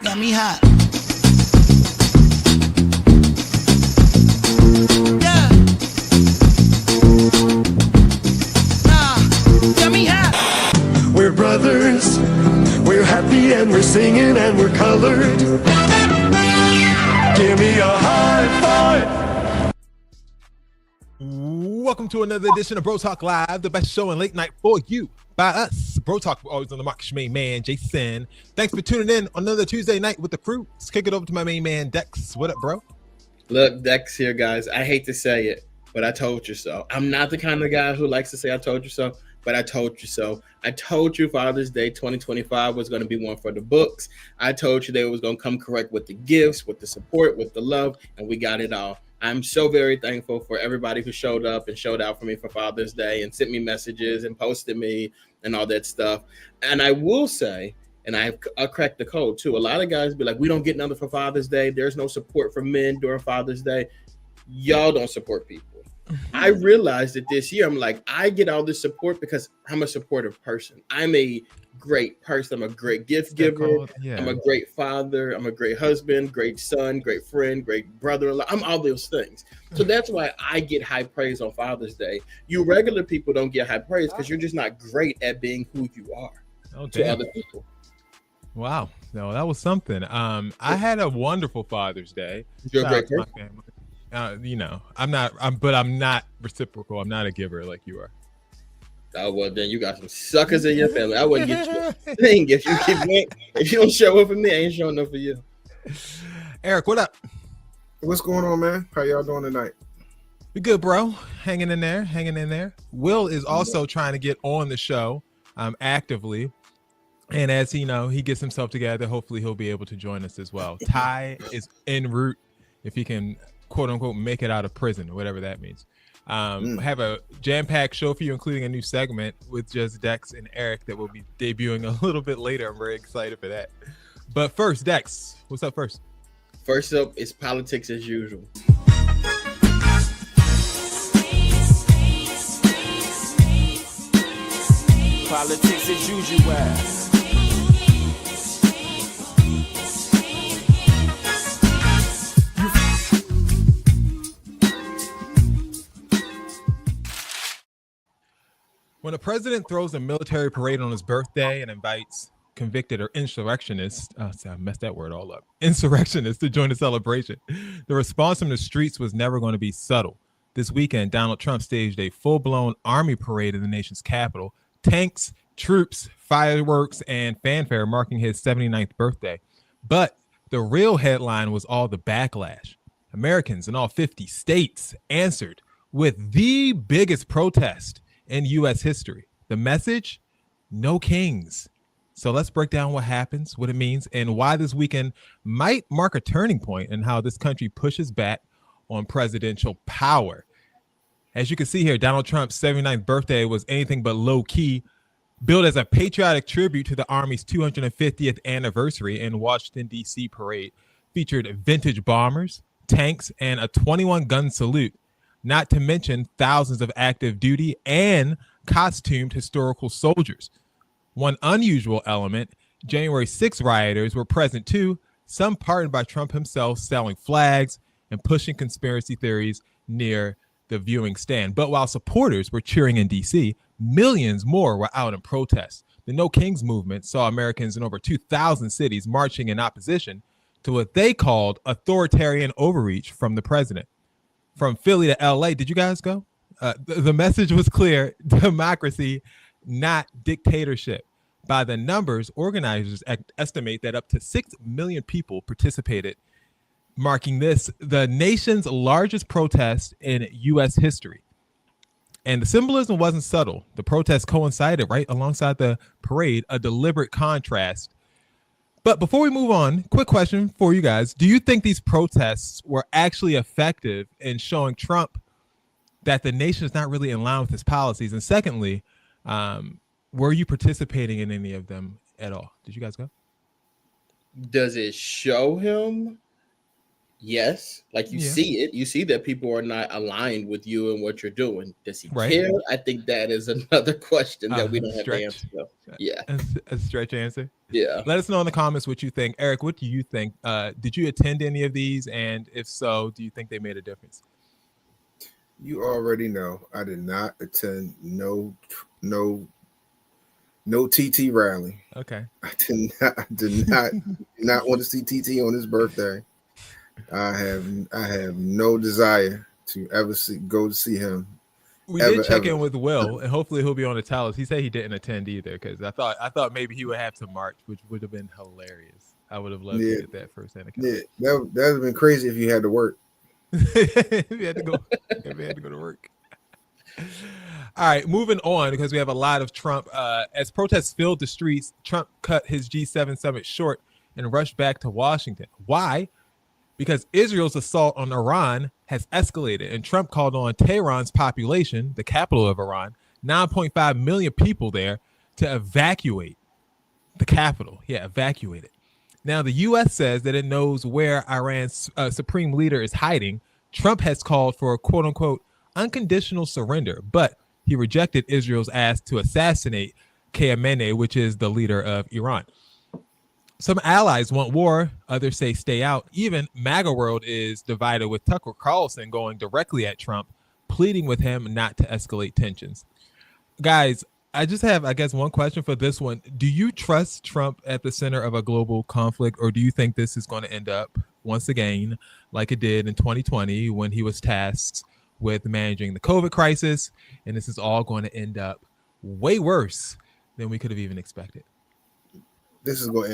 Got me hot. Yeah. Got me hot. We're brothers. We're happy and we're singing and we're colored. Give me a high five. Welcome to another edition of BroTalk Live, the best show in late night for you by us. BroTalk, always on the mark. Main man, Jason. Thanks for tuning in on another Tuesday night with the crew. Let's kick it over to my main man, Dex. What up, bro? Look, Dex here, guys. I hate to say it, but I told you so. I'm not the kind of guy who likes to say I told you so, but I told you so. I told you Father's Day 2025 was going to be one for the books. I told you they was going to come correct with the gifts, with the support, with the love, and we got it all. I'm so very thankful for everybody who showed up and showed out for me for Father's Day and sent me messages and posted me and all that stuff. And I will say, and I've cracked the code too, a lot of guys be like, we don't get nothing for Father's Day. There's no support for men during Father's Day. Y'all don't support people. I realized that this year, I'm like, I get all this support because I'm a supportive person. I'm a great person. I'm a great gift giver. Yeah. I'm a great father. I'm a great husband, great son, great friend, great brother-in-law. I'm all those things. So that's why I get high praise on Father's Day. You regular people don't get high praise because you're just not great at being who you are to other people. Wow. No, that was something. I had a wonderful Father's Day. You're a great person. I'm not reciprocal. I'm not a giver like you are. Oh, well, then you got some suckers in your family. I wouldn't get you a thing if you don't show up for me. I ain't showing up for you. Eric, what up? What's going on, man? How y'all doing tonight? We good, bro. Hanging in there. Will is also trying to get on the show actively. And as he gets himself together, hopefully he'll be able to join us as well. Ty is en route if he can, quote unquote, make it out of prison, or whatever that means. Have a jam-packed show for you, including a new segment with just Dex and Eric that will be debuting a little bit later. I'm very excited for that. But first, Dex, what's up first? First up is politics as usual. Politics as usual. When a president throws a military parade on his birthday and invites convicted or insurrectionists, I messed that word all up, insurrectionists to join the celebration, the response from the streets was never going to be subtle. This weekend, Donald Trump staged a full-blown army parade in the nation's capital, tanks, troops, fireworks, and fanfare marking his 79th birthday. But the real headline was all the backlash. Americans in all 50 states answered with the biggest protest in U.S. history. The message, no kings. So let's break down what happens, what it means, and why this weekend might mark a turning point in how this country pushes back on presidential power. As you can see here, Donald Trump's 79th birthday was anything but low-key, billed as a patriotic tribute to the Army's 250th anniversary in Washington, D.C. parade, featured vintage bombers, tanks, and a 21-gun salute. Not to mention thousands of active duty and costumed historical soldiers. One unusual element, January 6 rioters were present too, some pardoned by Trump himself, selling flags and pushing conspiracy theories near the viewing stand. But while supporters were cheering in D.C., millions more were out in protest. The No Kings movement saw Americans in over 2,000 cities marching in opposition to what they called authoritarian overreach from the president. From Philly to LA, did you guys go? The message was clear: democracy, not dictatorship. By the numbers, organizers estimate that up to 6 million people participated, marking this the nation's largest protest in U.S. history. And the symbolism wasn't subtle. The protest coincided right alongside the parade, a deliberate contrast. But before we move on, quick question for you guys. Do you think these protests were actually effective in showing Trump that the nation is not really in line with his policies? And secondly, were you participating in any of them at all? Did you guys go? Does it show him? Yes. Like you see it. You see that people are not aligned with you and what you're doing. Does he care? I think that is another question that we don't have to answer. Yeah. A stretch answer. Yeah. Let us know in the comments what you think. Eric, what do you think? Did you attend any of these? And if so, do you think they made a difference? You already know I did not attend no TT rally. Okay. I did not want to see TT on his birthday. I have no desire to ever go to see him. We did check in with Will, and hopefully he'll be on the tell us. He said he didn't attend either because I thought maybe he would have to march, which would have been hilarious. I would have loved to get that first-hand account. Yeah, that would have been crazy if you had to work. If you had to go to work. All right, moving on because we have a lot of Trump. As protests filled the streets, Trump cut his G7 summit short and rushed back to Washington. Why? Because Israel's assault on Iran has escalated, and Trump called on Tehran's population, the capital of Iran, 9.5 million people there, to evacuate the capital. Yeah, evacuate it. Now, the U.S. says that it knows where Iran's supreme leader is hiding. Trump has called for a quote-unquote unconditional surrender, but he rejected Israel's ask to assassinate Khamenei, which is the leader of Iran. Some allies want war, others say stay out. Even MAGA world is divided, with Tucker Carlson going directly at Trump, pleading with him not to escalate tensions. Guys, I just have, I guess, one question for this one. Do you trust Trump at the center of a global conflict, or do you think this is going to end up once again like it did in 2020 when he was tasked with managing the COVID crisis, and this is all going to end up way worse than we could have even expected? This is going to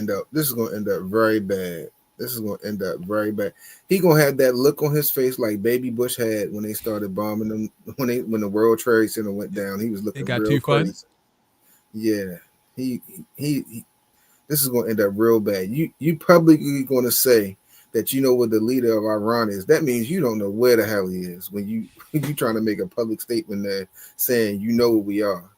end up very bad. He gonna have that look on his face like Baby Bush had when they started bombing them when the World Trade Center went down. He was looking it got real too crazy. fun. Yeah, he this is gonna end up real bad. You publicly gonna say that you know what the leader of Iran is. That means you don't know where the hell he is when you trying to make a public statement there saying you know who we are.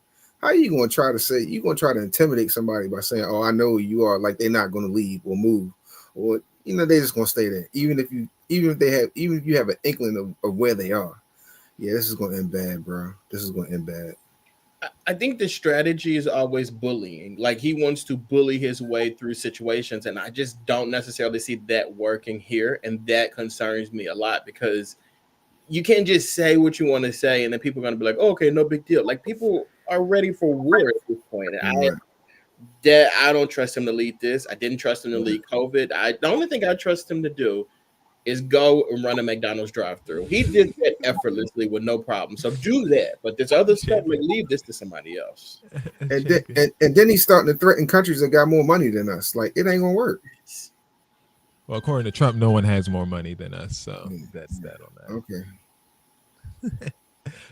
How are you going to try to say, you're going to try to intimidate somebody by saying, oh, I know who you are, like they're not going to leave or move, or, you know, they're just going to stay there. Even if you have an inkling of where they are. Yeah, this is going to end bad, bro. This is going to end bad. I think the strategy is always bullying. Like, he wants to bully his way through situations, and I just don't necessarily see that working here, and that concerns me a lot because you can't just say what you want to say, and then people are going to be like, oh, okay, no big deal. Like, people are ready for war at this point. And I don't trust him to lead this. I didn't trust him to lead COVID. The only thing I trust him to do is go and run a McDonald's drive-through. He did that effortlessly with no problem. So do that. But this other stuff, like, leave this to somebody else. And then he's starting to threaten countries that got more money than us. Like, it ain't gonna work. Well, according to Trump, no one has more money than us. So that's that on that. Okay.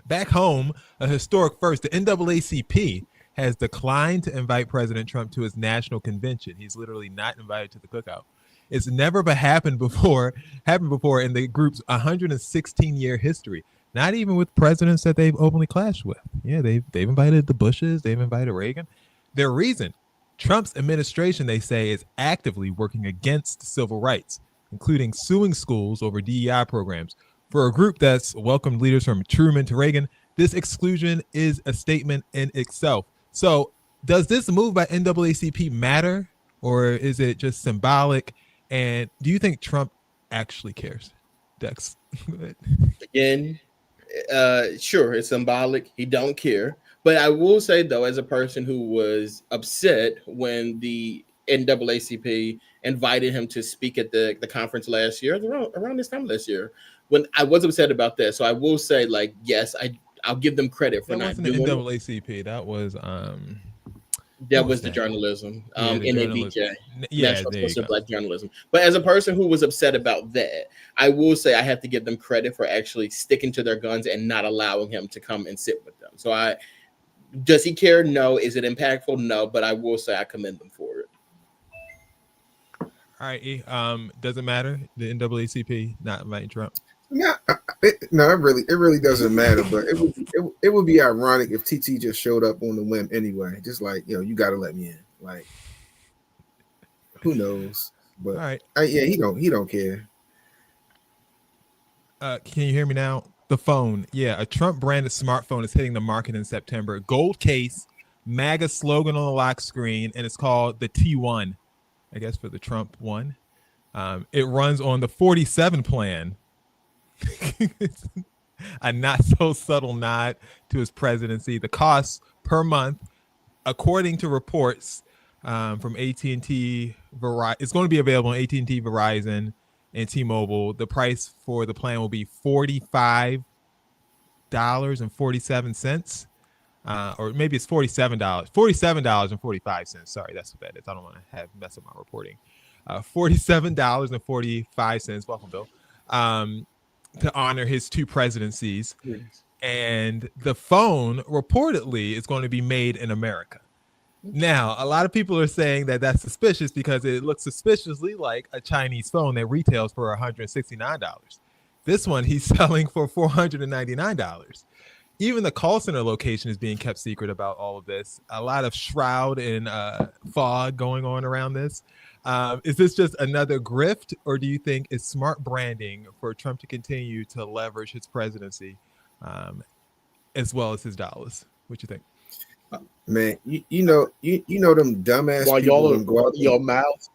Back home, a historic first, the NAACP has declined to invite President Trump to his national convention. He's literally not invited to the cookout. It's never happened before in the group's 116-year history. Not even with presidents that they've openly clashed with. Yeah, they've invited the Bushes, they've invited Reagan. Their reason, Trump's administration, they say, is actively working against civil rights, including suing schools over DEI programs. For a group that's welcomed leaders from Truman to Reagan, this exclusion is a statement in itself. So does this move by NAACP matter, or is it just symbolic? And do you think Trump actually cares? Dex. Again, sure, it's symbolic. He don't care. But I will say, though, as a person who was upset when the NAACP invited him to speak at the conference last year, around this time last year, when I was upset about that. So I will say, like, yes, I'll give them credit for that not wasn't doing the NAACP. That was the journalism, NABJ, yeah, National Association of Black Journalism. But as a person who was upset about that, I will say I have to give them credit for actually sticking to their guns and not allowing him to come and sit with them. So does he care? No. Is it impactful? No. But I will say I commend them for it. All right. Does it matter? The NAACP not inviting Trump? No, it really doesn't matter. But it would be ironic if TT just showed up on the whim anyway. Just like, you got to let me in. Like, who knows? But all right. Yeah, he don't care. Can you hear me now? The phone. Yeah, a Trump branded smartphone is hitting the market in September. Gold case, MAGA slogan on the lock screen, and it's called the T1, I guess for the Trump one. It runs on the 47 plan. A not so subtle nod to his presidency. The cost per month, according to reports from AT&T, Verizon, it's going to be available on AT&T, Verizon, and T-Mobile. The price for the plan will be $45.47, or maybe it's $47. $47.45. Sorry, that's what that is. I don't want to mess up my reporting. $47.45. Welcome, Bill. To honor his two presidencies. Yes. And the phone reportedly is going to be made in America. Now, a lot of people are saying that that's suspicious because it looks suspiciously like a Chinese phone that retails for $169. This one he's selling for $499. Even the call center location is being kept secret about all of this. A lot of shroud and fog going on around this. Is this just another grift, or do you think it's smart branding for Trump to continue to leverage his presidency as well as his dollars? What you think? Man, you know them dumbass While people y'all gonna go are out your mouth.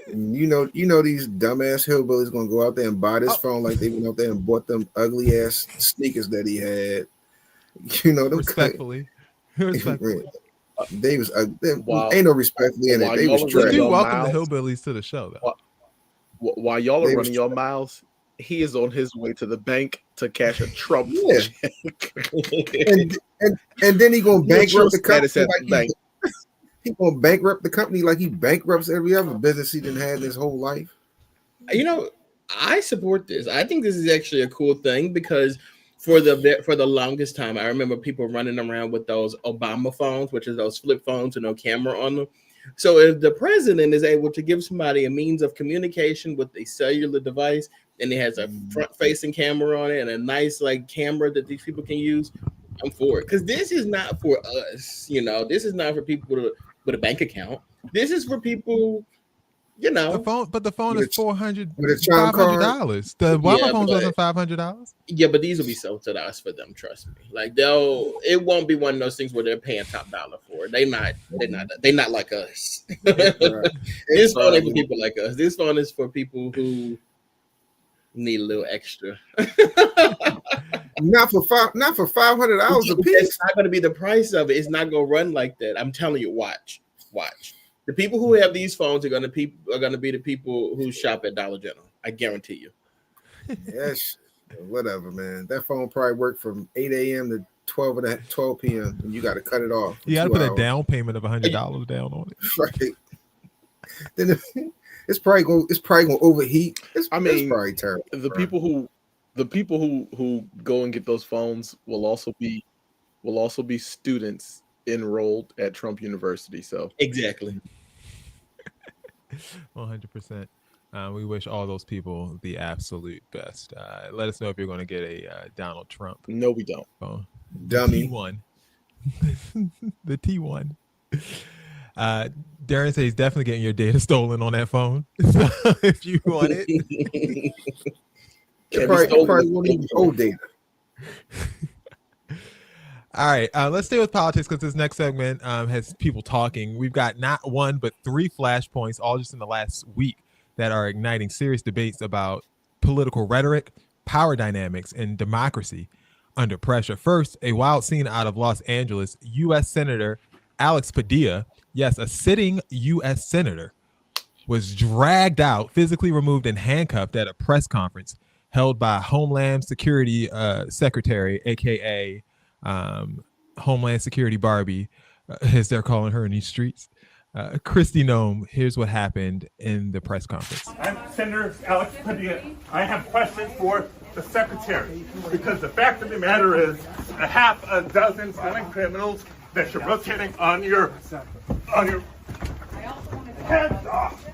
you know these dumbass hillbillies gonna go out there and buy this phone like they went out there and bought them ugly ass sneakers that he had. You know them Respectfully. They was Wow. ain't no respectfully in it. While They y'all was are We trash. running do your welcome the mouths. hillbillies to the show, though. While y'all They are was running your mouths, he is on his way to the bank to cash a Trump Yeah. check. and then he gonna What's your bankrupt the company status at like the bank? he gonna bankrupt the company like he bankrupts every other business he done had his whole life. You know, I support this. I think this is actually a cool thing because for the longest time, I remember people running around with those Obama phones, which is those flip phones with no camera on them. So if the president is able to give somebody a means of communication with a cellular device, and it has a front-facing camera on it and a nice like camera that these people can use, I'm for it. Because this is not for us, you know. This is not for people with a bank account. This is for people, you know. The phone With is $400, with a charm card. $500. The Obama Yeah, phones but- wasn't $500. Yeah, but these will be subsidized for them. Trust me. Like it won't be one of those things where they're paying top dollar for it. They're not like us. This phone ain't for people like us. This phone is for people who need a little extra. Not for $500 a piece. It's not going to be the price of it. It's not going to run like that. I'm telling you. Watch. The people who have these phones are going to be the people who shop at Dollar General. I guarantee you. Yes, whatever, man. That phone probably worked from 8 a.m. to 12 p.m. and you got to cut it off. You got to put hours. a down payment of $100 down on it. Right. Then it's probably gonna overheat. It's probably terrible. The people who go and get those phones will also be students enrolled at Trump University. So Exactly. 100%. We wish all those people the absolute best. Let us know if you're going to get a Donald Trump no, we don't. phone. Dummy. T1. The T1. Darren says he's definitely getting your data stolen on that phone. So if you want it. It probably won't even hold data. All right, let's stay with politics because this next segment has people talking. We've got not one, but 3 flashpoints, all just in the last week, that are igniting serious debates about political rhetoric, power dynamics, and democracy under pressure. First, a wild scene out of Los Angeles. U.S. Senator Alex Padilla, yes, a sitting U.S. senator, was dragged out, physically removed, and handcuffed at a press conference held by Homeland Security Secretary, a.k.a. Homeland Security Barbie, as they're calling her in these streets. Christy Nome, here's what happened in the press conference. I'm Senator Alex Padilla. I have questions for the secretary because the fact of the matter is a half a dozen violent criminals that you're rotating on your heads off.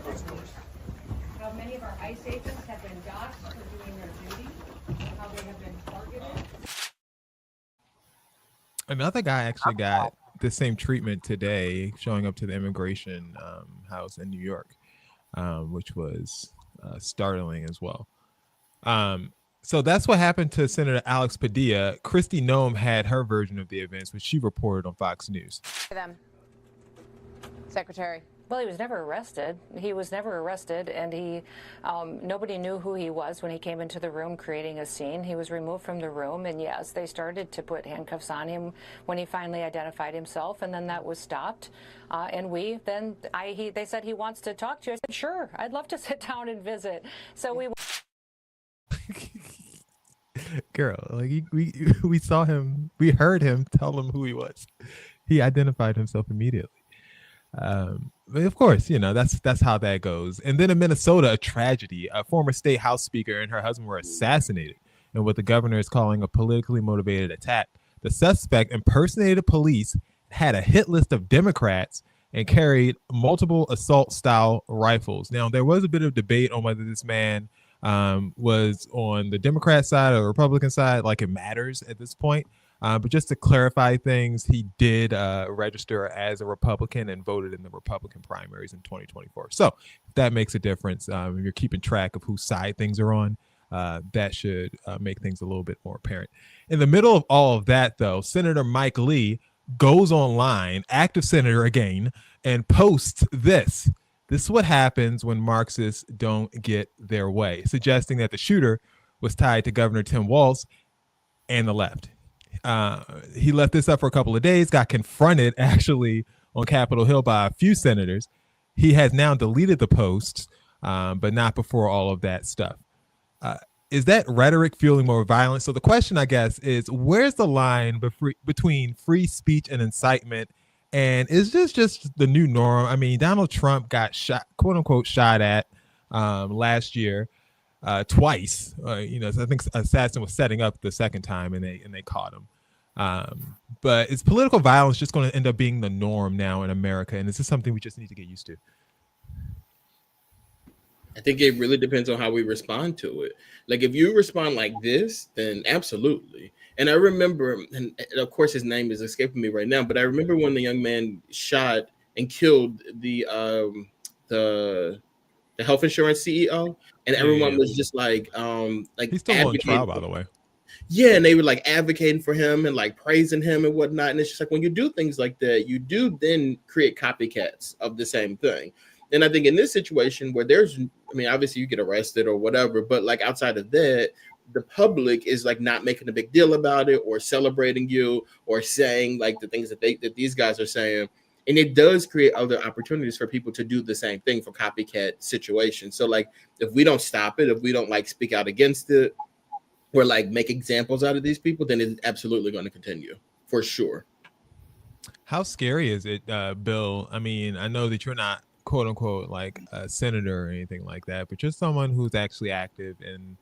How many of our ICE agents have been doxxed for doing their duty, how they have been targeted. Another guy actually got the same treatment today, showing up to the immigration house in New York, which was startling as well. So that's what happened to Senator Alex Padilla. Kristi Noem had her version of the events, which she reported on Fox News. Them. Secretary. Well, he was never arrested. And he, nobody knew who he was when he came into the room creating a scene. He was removed from the room, and yes, they started to put handcuffs on him when he finally identified himself, and then that was stopped. They said he wants to talk to you. I said, sure, I'd love to sit down and visit. So we. Girl, like we saw him, we heard him tell him who he was. He identified himself immediately. But of course, that's how that goes. And then in Minnesota, a tragedy. A former state house speaker and her husband were assassinated in what the governor is calling a politically motivated attack. The suspect impersonated police, had a hit list of Democrats, and carried multiple assault-style rifles. Now, there was a bit of debate on whether this man was on the Democrat side or the Republican side, like it matters at this point. But just to clarify things, he did register as a Republican and voted in the Republican primaries in 2024. So that makes a difference. If you're keeping track of whose side things are on, that should make things a little bit more apparent. In the middle of all of that, though, Senator Mike Lee goes online, active senator again, and posts this. This is what happens when Marxists don't get their way, suggesting that the shooter was tied to Governor Tim Walz and the left. He left this up for a couple of days, got confronted actually on Capitol Hill by a few senators. He has now deleted the posts, but not before all of that stuff. Is that rhetoric fueling more violence? So the question, I guess, is where's the line between free speech and incitement? And is this just the new norm? I mean, Donald Trump got shot, quote unquote, shot at last year. Twice, I think Assassin was setting up the second time and they caught him. But is political violence just going to end up being the norm now in America? And is this something we just need to get used to? I think it really depends on how we respond to it. Like if you respond like this, then absolutely. And I remember, and of course his name is escaping me right now, but I remember when the young man shot and killed the health insurance CEO, and everyone was just like he's still on trial, by the way. Yeah, and they were like advocating for him and like praising him and whatnot. And it's just like when you do things like that, you do then create copycats of the same thing. And I think in this situation where obviously you get arrested or whatever, but like outside of that, the public is like not making a big deal about it or celebrating you or saying like the things that these guys are saying. And it does create other opportunities for people to do the same thing for copycat situations. So like if we don't stop it, if we don't like speak out against it or like make examples out of these people, then it's absolutely going to continue for sure. How scary is it, Bill? I mean, I know that you're not quote unquote like a senator or anything like that, but you're someone who's actually active in,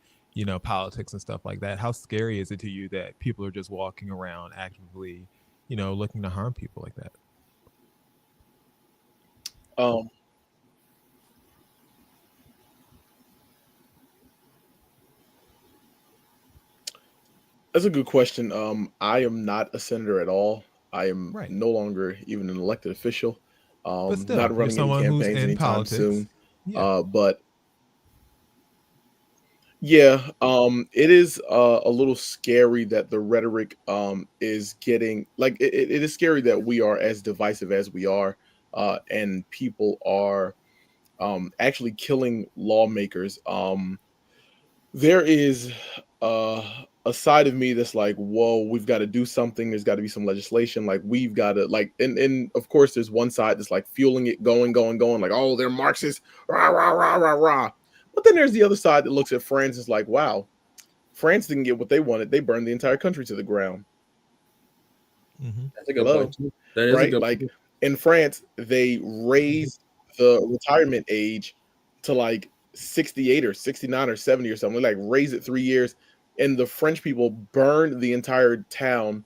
politics and stuff like that. How scary is it to you that people are just walking around actively, looking to harm people like that? That's a good question. I am not a senator at all. I am no longer even an elected official. But still, not running any campaigns anytime politics. soon. Yeah. But yeah, it is a little scary that the rhetoric is getting like it is scary that we are as divisive as we are, and people are actually killing lawmakers. There is a side of me that's like, whoa, we've got to do something. There's got to be some legislation. Like we've got to like, and of course there's one side that's like fueling it, going, like, oh, they're Marxists, rah, rah, rah, rah, rah. But then there's the other side that looks at France and is like, wow, France didn't get what they wanted. They burned the entire country to the ground. Mm-hmm. That's a good point. That is right? a good Like point. in France, they raised the retirement age to like 68 or 69 or 70 or something. Like raise it 3 years. And the French people burned the entire town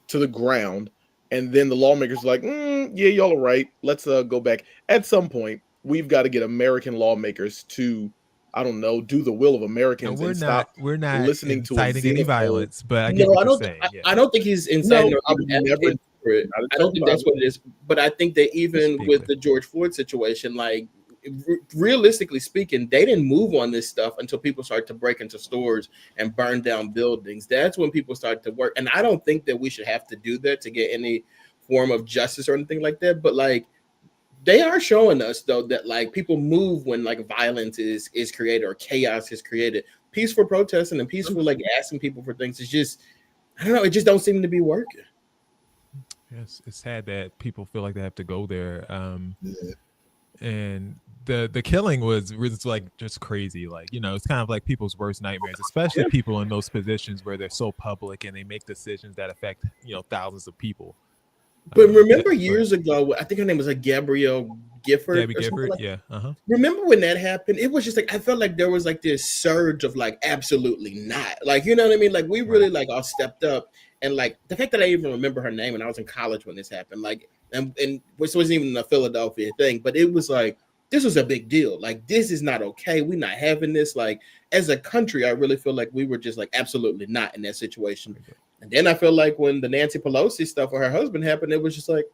to the ground. And then the lawmakers were like, yeah, y'all are right. Let's go back. At some point, we've got to get American lawmakers to, I don't know, do the will of Americans and stop listening to any violence. But I get No, what I you're don't. saying. Yeah. I don't think he's inciting No, or I would even never- advocating for it. I don't think that's what it is. But I think that even Speak with with the George Floyd situation, like realistically speaking, they didn't move on this stuff until people started to break into stores and burn down buildings. That's when people started to work. And I don't think that we should have to do that to get any form of justice or anything like that. But like, they are showing us though that like people move when like violence is created or chaos is created. Peaceful protesting and peaceful like asking people for things is just, I don't know, it just don't seem to be working. Yes, it's sad that people feel like they have to go there. And the killing was like just crazy. Like, you know, it's kind of like people's worst nightmares, especially people in those positions where they're so public and they make decisions that affect, you know, thousands of people. But remember years ago, I think her name was like Gabrielle Gifford. Gabby Gifford, like yeah. Remember when that happened? It was just like I felt like there was like this surge of like absolutely not. Like, you know what I mean? Like we really like all stepped up, and like the fact that I even remember her name and I was in college when this happened, like and which wasn't even a Philadelphia thing, but it was like this was a big deal. Like this is not okay. We're not having this. Like as a country, I really feel like we were just like absolutely not in that situation. And then I feel like when the Nancy Pelosi stuff with her husband happened, it was just like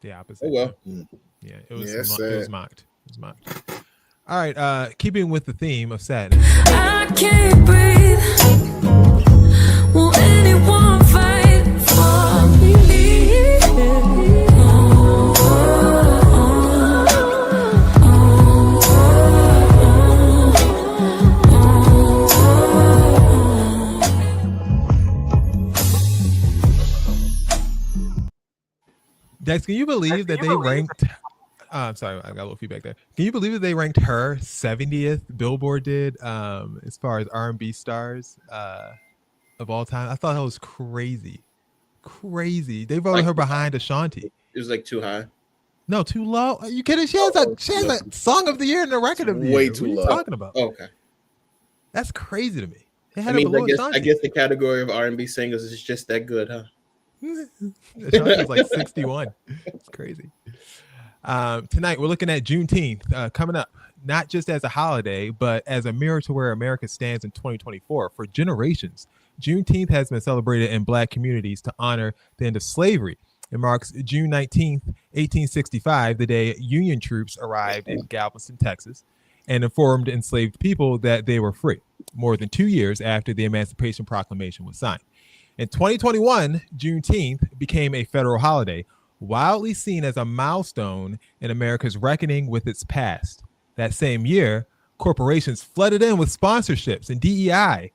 the opposite. Oh well. Yeah, it was mocked. All right, keeping with the theme of sadness. I can't breathe. Will anyone fight for me? Dex, can you believe that they ranked? I'm sorry, I got a little feedback there. Can you believe that they ranked her 70th? Billboard did, as far as R&B stars of all time. I thought that was crazy. They voted her behind Ashanti. It was like too high. No, too low. Are you kidding? She has a song of the year and a record of the year. Way too low. What are you talking about? Okay, that's crazy to me. I mean, I guess the category of R&B singers is just that good, huh? Ashanti's like 61. It's crazy. Tonight we're looking at Juneteenth coming up, not just as a holiday, but as a mirror to where America stands in 2024. For generations, Juneteenth has been celebrated in Black communities to honor the end of slavery. It marks June 19th, 1865, the day Union troops arrived in Galveston, Texas, and informed enslaved people that they were free, more than 2 years after the Emancipation Proclamation was signed. In 2021, Juneteenth became a federal holiday, widely seen as a milestone in America's reckoning with its past. That same year, corporations flooded in with sponsorships and DEI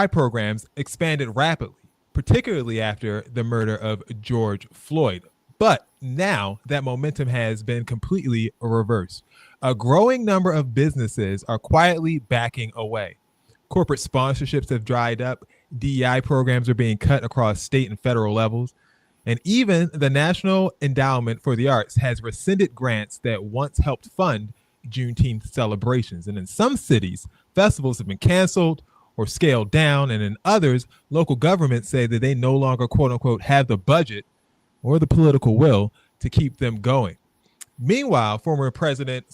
programs expanded rapidly, particularly after the murder of George Floyd. But now that momentum has been completely reversed. A growing number of businesses are quietly backing away. Corporate sponsorships have dried up. DEI programs are being cut across state and federal levels. And even the National Endowment for the Arts has rescinded grants that once helped fund Juneteenth celebrations. And in some cities, festivals have been canceled or scaled down. And in others, local governments say that they no longer, quote unquote, have the budget or the political will to keep them going. Meanwhile, President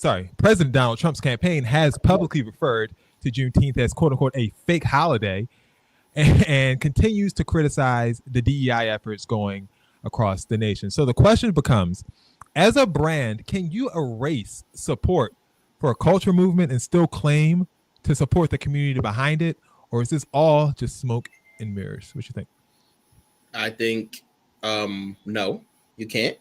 Donald Trump's campaign has publicly referred to Juneteenth as, quote unquote, a fake holiday and continues to criticize the DEI efforts going across the nation. So the question becomes, as a brand, can you erase support for a culture movement and still claim to support the community behind it? Or is this all just smoke and mirrors? What you think? I think no, you can't.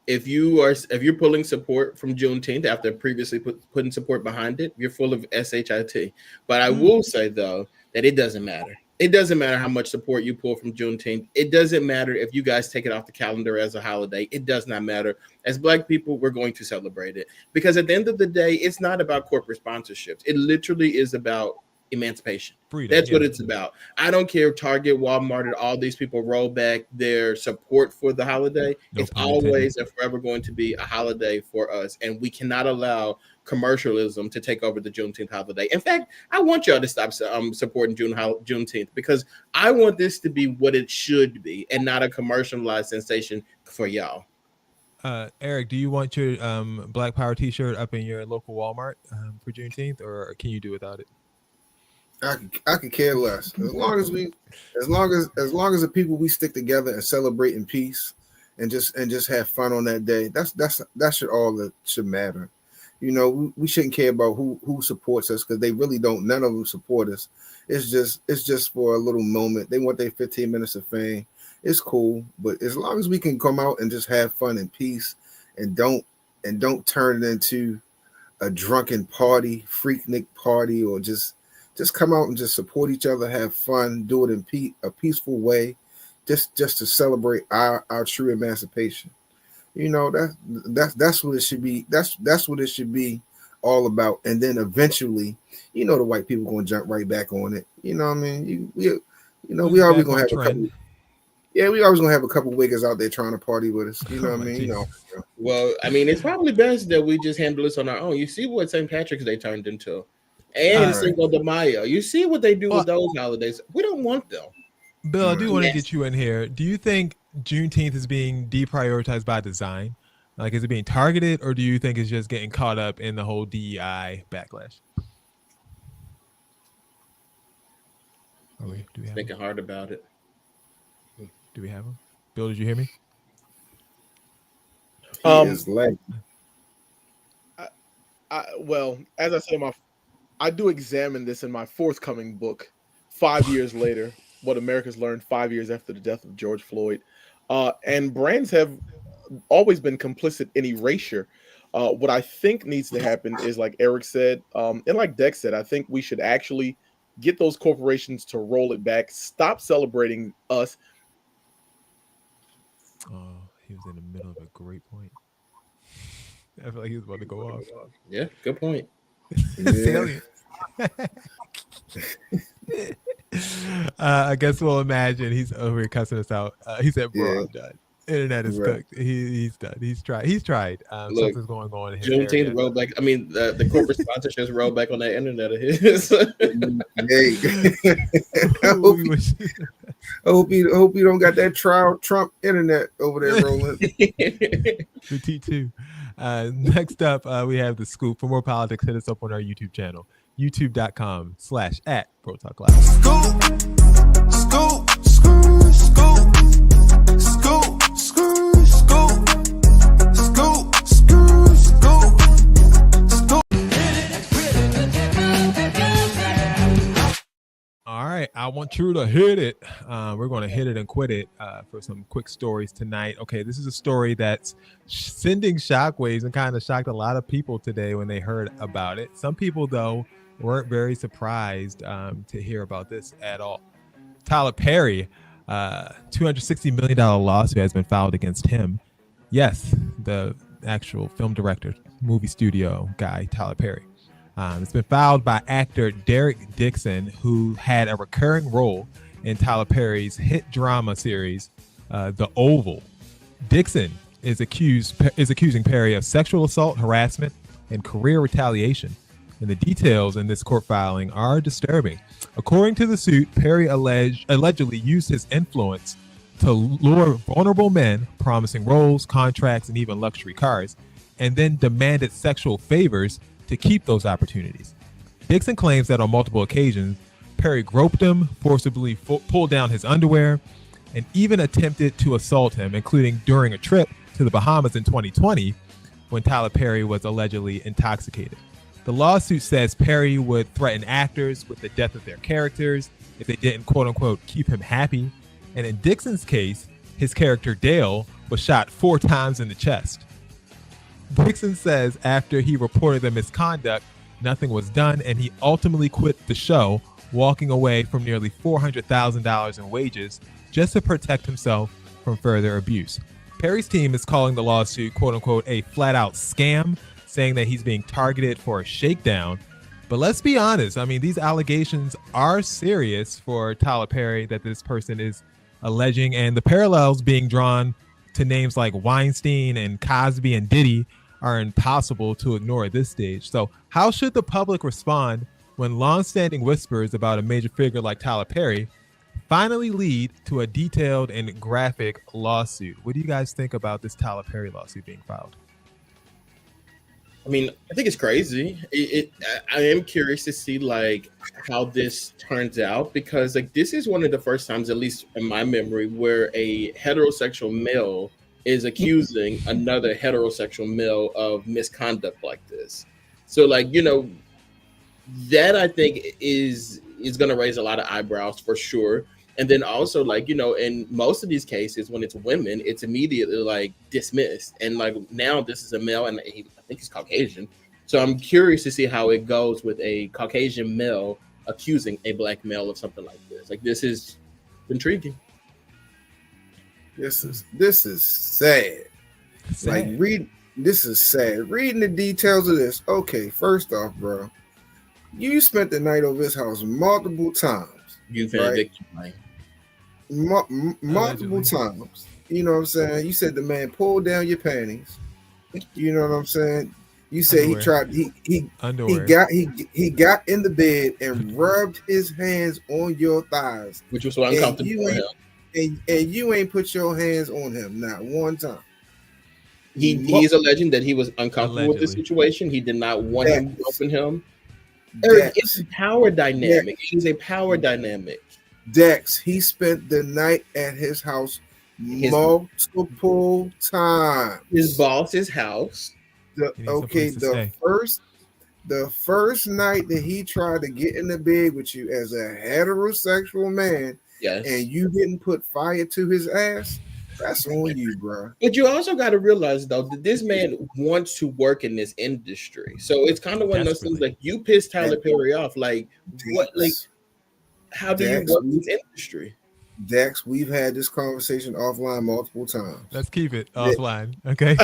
If you're pulling support from Juneteenth after previously putting support behind it, you're full of shit. But I will say though that it doesn't matter. It doesn't matter how much support you pull from Juneteenth. It doesn't matter if you guys take it off the calendar as a holiday. It does not matter. As Black people, we're going to celebrate it because at the end of the day, it's not about corporate sponsorships. It literally is about emancipation. Freedom. That's what it's about. I don't care if Target, Walmart, and all these people roll back their support for the holiday. It's always and forever going to be a holiday for us, and we cannot allow commercialism to take over the Juneteenth holiday. In fact, I want y'all to stop supporting Juneteenth because I want this to be what it should be and not a commercialized sensation for y'all. Eric, do you want your Black Power T-shirt up in your local Walmart for Juneteenth, or can you do without it? I could care less. As long as the people we stick together and celebrate in peace and just have fun on that day. That should all that should matter. You know, we shouldn't care about who supports us, because they really don't. None of them support us. It's just for a little moment. They want their 15 minutes of fame. It's cool, but as long as we can come out and just have fun and peace, and don't turn it into a drunken party, freaknik party, or just come out and just support each other, have fun, do it in a peaceful way, just to celebrate our true emancipation. You know, that's what it should be. That's what it should be all about. And then eventually, you know, the white people going to jump right back on it. You know what I mean? We always going to have a couple. Yeah, we always going to have a couple wiggers out there trying to party with us. You know what I mean? You know. Well, I mean, it's probably best that we just handle this on our own. You see what St. Patrick's Day turned into, and Cinco de Mayo. You see what they do with those holidays. We don't want them. Bill, I do want to get you in here. Do you think Juneteenth is being deprioritized by design? Like, is it being targeted, or do you think it's just getting caught up in the whole DEI backlash? Do we have Thinking hard about it. Do we have him? Bill, did you hear me? Well, as I said, I do examine this in my forthcoming book, 5 years later, what America's learned 5 years after the death of George Floyd. And brands have always been complicit in erasure. What I think needs to happen is, like Eric said, and like Dex said, I think we should actually get those corporations to roll it back, stop celebrating us. Oh, he was in the middle of a great point. I feel like he was about to go off. Yeah, good point. Salient. I guess we'll imagine he's over here cussing us out. He said, "Bro, I'm done. Internet is cooked. He's done. He's tried. Look, something's going on in his Juneteenth rolled back. I mean, the corporate sponsorships rolled back on that internet of his. I hope he don't got that Trump internet over there rolling. The T2. Next up, we have The Scoop. For more politics, hit us up on our YouTube channel, youtube.com/@BroTalk Live. Scoop, scoop, scoop, scoop, scoop, scoop, scoop, scoop, scoop, scoop, scoop. All right, I want you to hit it. We're going to hit it and quit it for some quick stories tonight. Okay, this is a story that's sending shockwaves and kind of shocked a lot of people today when they heard about it. Some people, though, weren't very surprised to hear about this at all. Tyler Perry, $260 million lawsuit has been filed against him. Yes, the actual film director, movie studio guy, Tyler Perry. It's been filed by actor Derek Dixon, who had a recurring role in Tyler Perry's hit drama series, The Oval. Dixon is accusing Perry of sexual assault, harassment, and career retaliation. And the details in this court filing are disturbing. According to the suit, Perry allegedly used his influence to lure vulnerable men, promising roles, contracts, and even luxury cars, and then demanded sexual favors to keep those opportunities. Dixon claims that on multiple occasions, Perry groped him, forcibly pulled down his underwear, and even attempted to assault him, including during a trip to the Bahamas in 2020 when Tyler Perry was allegedly intoxicated. The lawsuit says Perry would threaten actors with the death of their characters if they didn't, quote unquote, keep him happy. And in Dixon's case, his character Dale was shot 4 times in the chest. Dixon says after he reported the misconduct, nothing was done, and he ultimately quit the show, walking away from nearly $400,000 in wages just to protect himself from further abuse. Perry's team is calling the lawsuit, quote unquote, a flat out scam, saying that he's being targeted for a shakedown. But let's be honest. I mean, these allegations are serious for Tyler Perry that this person is alleging, and the parallels being drawn to names like Weinstein and Cosby and Diddy are impossible to ignore at this stage. So how should the public respond when longstanding whispers about a major figure like Tyler Perry finally lead to a detailed and graphic lawsuit? What do you guys think about this Tyler Perry lawsuit being filed? I mean, I think it's crazy. I am curious to see like how this turns out, because like this is one of the first times, at least in my memory, where a heterosexual male is accusing another heterosexual male of misconduct like this. So, like, you know, that I think is going to raise a lot of eyebrows for sure. And then also, like, you know, in most of these cases, when it's women, it's immediately like dismissed. And like now, this is a male, and I think he's Caucasian. So I'm curious to see how it goes with a Caucasian male accusing a black male of something like this. Like, this is intriguing. This is sad. This is sad. Reading the details of this. Okay, first off, bro, you spent the night over his house multiple times. You've been evicted, right? Multiple times. You know what I'm saying? You said the man pulled down your panties. You know what I'm saying? You said Underwear. he got in the bed and rubbed his hands on your thighs, which was so uncomfortable for him. And you ain't put your hands on him not one time. He's alleging that he was uncomfortable with the situation. He did not want him to open him. Eric, it's a power dynamic. It is a power dynamic. Dex, he spent the night at his house multiple times. His boss's house. The first night that he tried to get in the bed with you as a heterosexual man, yes, and you didn't put fire to his ass, that's on you, bro. But you also got to realize, though, that this man wants to work in this industry. So it's kind of one of those things, like, you pissed Tyler Perry off. Like, what? Like, how do you work in this industry? Dex, we've had this conversation offline multiple times. Let's keep it offline, okay?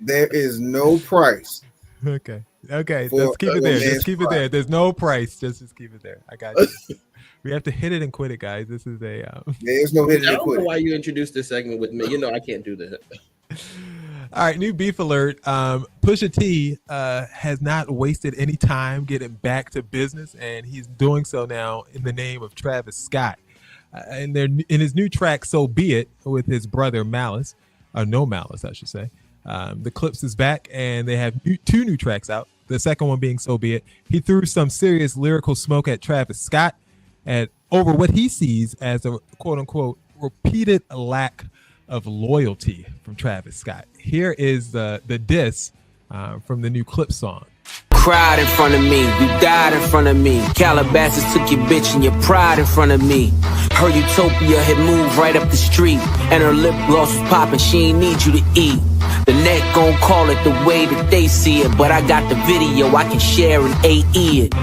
There is no price. Okay. Let's keep it there. Just keep it there. There's no price. Just keep it there. I got you. We have to hit it and quit it, guys. This is a. There's no hit it and quit. I don't know why you introduced this segment with me. You know I can't do that. All right, new beef alert. Pusha T has not wasted any time getting back to business, and he's doing so now in the name of Travis Scott. And in his new track, "So Be It," with his brother Malice, or No Malice, I should say. The Clips is back, and they have two new tracks out. The second one being "So Be It." He threw some serious lyrical smoke at Travis Scott, over what he sees as a quote unquote repeated lack of loyalty from Travis Scott. Here is the diss from the new Clip song. Cried in front of me, you died in front of me. Calabasas took your bitch and your pride in front of me. Her utopia had moved right up the street, and her lip gloss was popping, she ain't need you to eat. The net gon' call it the way that they see it, but I got the video I can share in AE it.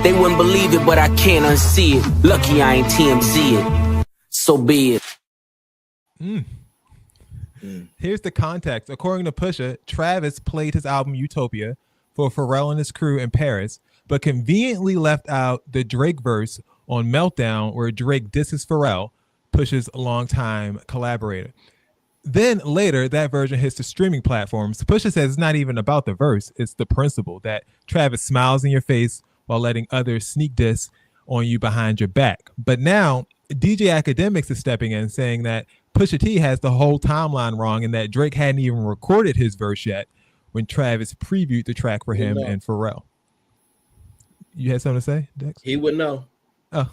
They wouldn't believe it, but I can't unsee it. Lucky I ain't TMZ it. So be it. Here's the context. According to Pusha, Travis played his album Utopia for Pharrell and his crew in Paris, but conveniently left out the Drake verse on Meltdown, where Drake disses Pharrell, Pusha's longtime collaborator. Then later, that version hits the streaming platforms. Pusha says it's not even about the verse, it's the principle that Travis smiles in your face while letting others sneak diss on you behind your back. But now, DJ Academics is stepping in, saying that Pusha T has the whole timeline wrong and that Drake hadn't even recorded his verse yet when Travis previewed the track for him and Pharrell. You had something to say, Dex? He would know. Oh.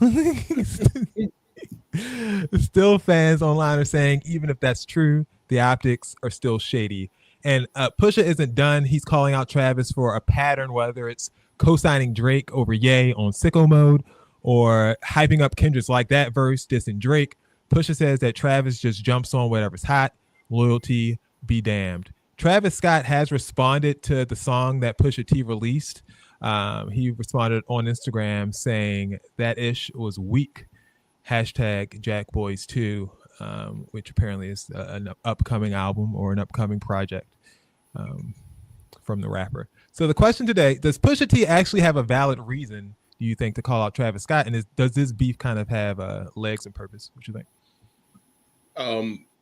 Still, fans online are saying even if that's true, the optics are still shady. And Pusha isn't done. He's calling out Travis for a pattern, whether it's co-signing Drake over Ye on Sicko Mode or hyping up Kendrick's Like That verse, dissing Drake. Pusha says that Travis just jumps on whatever's hot. Loyalty be damned. Travis Scott has responded to the song that Pusha T released. He responded on Instagram saying that ish was weak. Hashtag JackBoys2, which apparently is an upcoming album or an upcoming project from the rapper. So the question today, does Pusha T actually have a valid reason, do you think, to call out Travis Scott? And does this beef kind of have legs and purpose? What you think?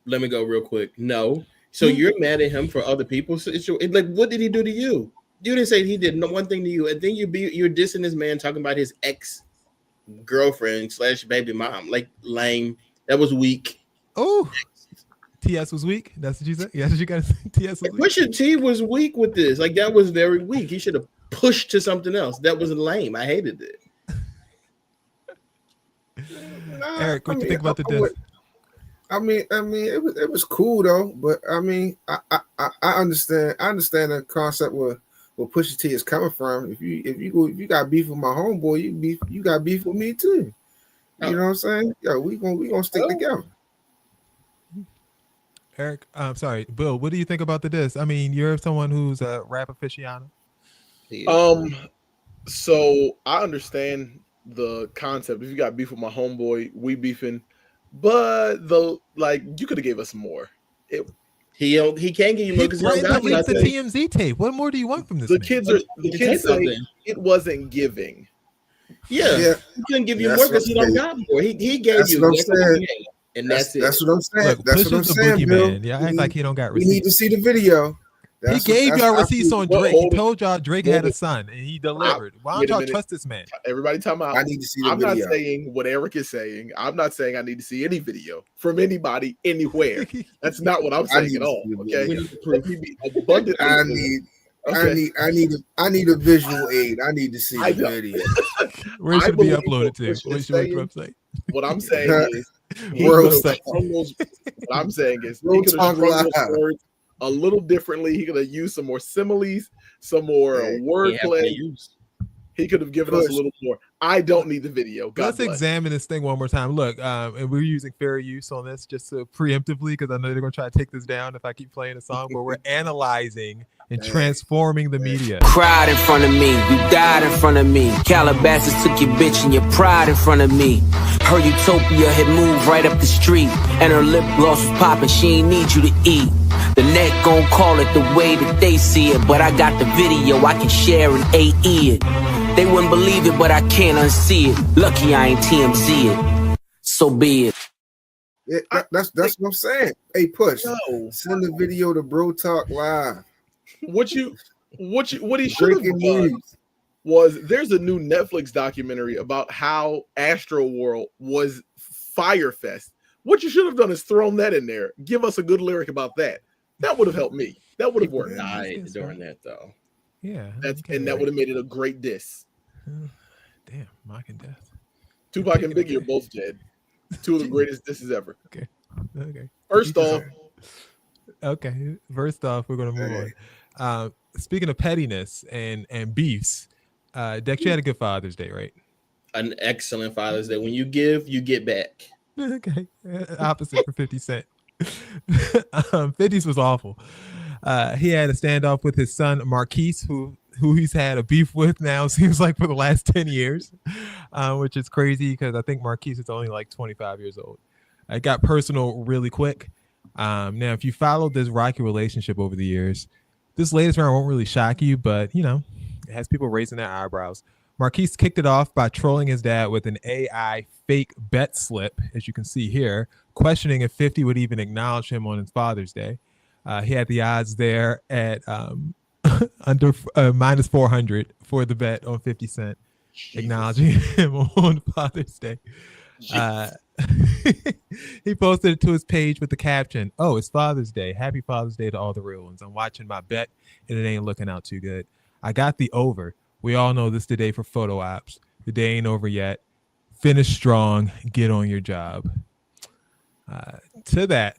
Let me go real quick. No. So you're mad at him for other people? So it's like, what did he do to you? You didn't say he did no one thing to you, and then you're dissing this man talking about his ex-girlfriend / baby mom. Like, lame. That was weak. Oh, TS was weak. That's what you said. Yes, you got to say. TS was weak. Pusha T was weak with this. Like, that was very weak. He should have pushed to something else. That was lame. I hated it. Eric, what do you think about the diss? it was cool though. But I mean, I understand. I understand the concept where Pusha T is coming from. If you got beef with my homeboy, you got beef with me too. You know what I'm saying? Yeah, we gonna stick together. Eric, I'm sorry, Bill. What do you think about the diss? I mean, you're someone who's a rap aficionado. So I understand the concept. If you got beef with my homeboy, we beefing, but you could have gave us more. He can't give you more because he got the TMZ tape. What more do you want from this? The kids say it wasn't giving. Yeah. He couldn't give you more because he don't got more. He gave you. And that's it. That's what I'm saying. Look, that's what I'm saying, Bill. Yeah, act like he don't got receipts. We need to see the video. He gave y'all receipts on Drake. He told y'all Drake had a son, and he delivered. Why don't y'all trust this man? Everybody time out. I need to see the video. I'm video. not saying what Eric is saying. I'm not saying I need to see any video from anybody anywhere. That's not what I'm saying at all. Okay. I need a visual aid. I need to see the video. Where should it be uploaded to? Where's your website? What I'm saying is, what I'm saying is, he could have strung those words a little differently. He could have used some more similes, some more wordplay. He could have given us a little more. I don't need the video. Let's examine this thing one more time. Look, and we're using fair use on this just preemptively because I know they're going to try to take this down if I keep playing a song, but we're analyzing and transforming the media. Cried in front of me, you died in front of me. Calabasas took your bitch and your pride in front of me. Her utopia had moved right up the street, and her lip gloss was popping, she ain't need you to eat. The net gon' call it the way that they see it, but I got the video, I can share and AE it. They wouldn't believe it, but I can't unsee it. Lucky I ain't TMZ it. So be it. Yeah, that's what I'm saying. Hey, Push, send the video to BroTalk Live. What he should have done was, there's a new Netflix documentary about how Astro World was Firefest. What you should have done is thrown that in there. Give us a good lyric about that. That would have helped me. That would have worked. Died during that though. Yeah, that would have made it a great diss. Damn, Mike and Death. Tupac and Biggie are both dead. Two of the greatest disses ever. Okay. First off, we're gonna move on. Speaking of pettiness and beefs, Dex, you had a good Father's Day, right? An excellent Father's Day. When you give, you get back. Okay, opposite for 50 Cent. 50's was awful. He had a standoff with his son Marquise, who he's had a beef with now, seems like for the last 10 years, which is crazy because I think Marquise is only like 25 years old. It got personal really quick. Now, if you followed this rocky relationship over the years, this latest round won't really shock you, but you know, it has people raising their eyebrows. Marquise kicked it off by trolling his dad with an AI fake bet slip, as you can see here, questioning if 50 would even acknowledge him on his Father's Day. He had the odds there at under minus 400 for the bet on 50 Cent, acknowledging him on Father's Day. He posted it to his page with the caption, "Oh, it's Father's Day. Happy Father's Day to all the real ones. I'm watching my bet and it ain't looking out too good. I got the over. We all know this today for photo ops. The day ain't over yet. Finish strong. Get on your job." To that,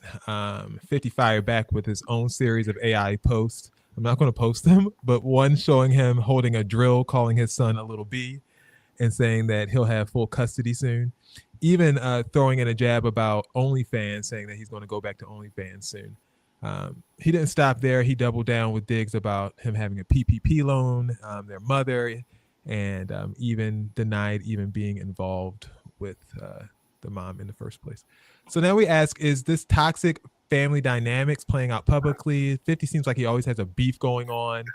50 fired back with his own series of AI posts. I'm not going to post them, but one showing him holding a drill, calling his son a little B, and saying that he'll have full custody soon. Even throwing in a jab about OnlyFans, saying that he's going to go back to OnlyFans soon. He didn't stop there. He doubled down with digs about him having a PPP loan, their mother, and even denied even being involved with the mom in the first place. So now we ask, is this toxic family dynamics playing out publicly? 50 seems like he always has a beef going on.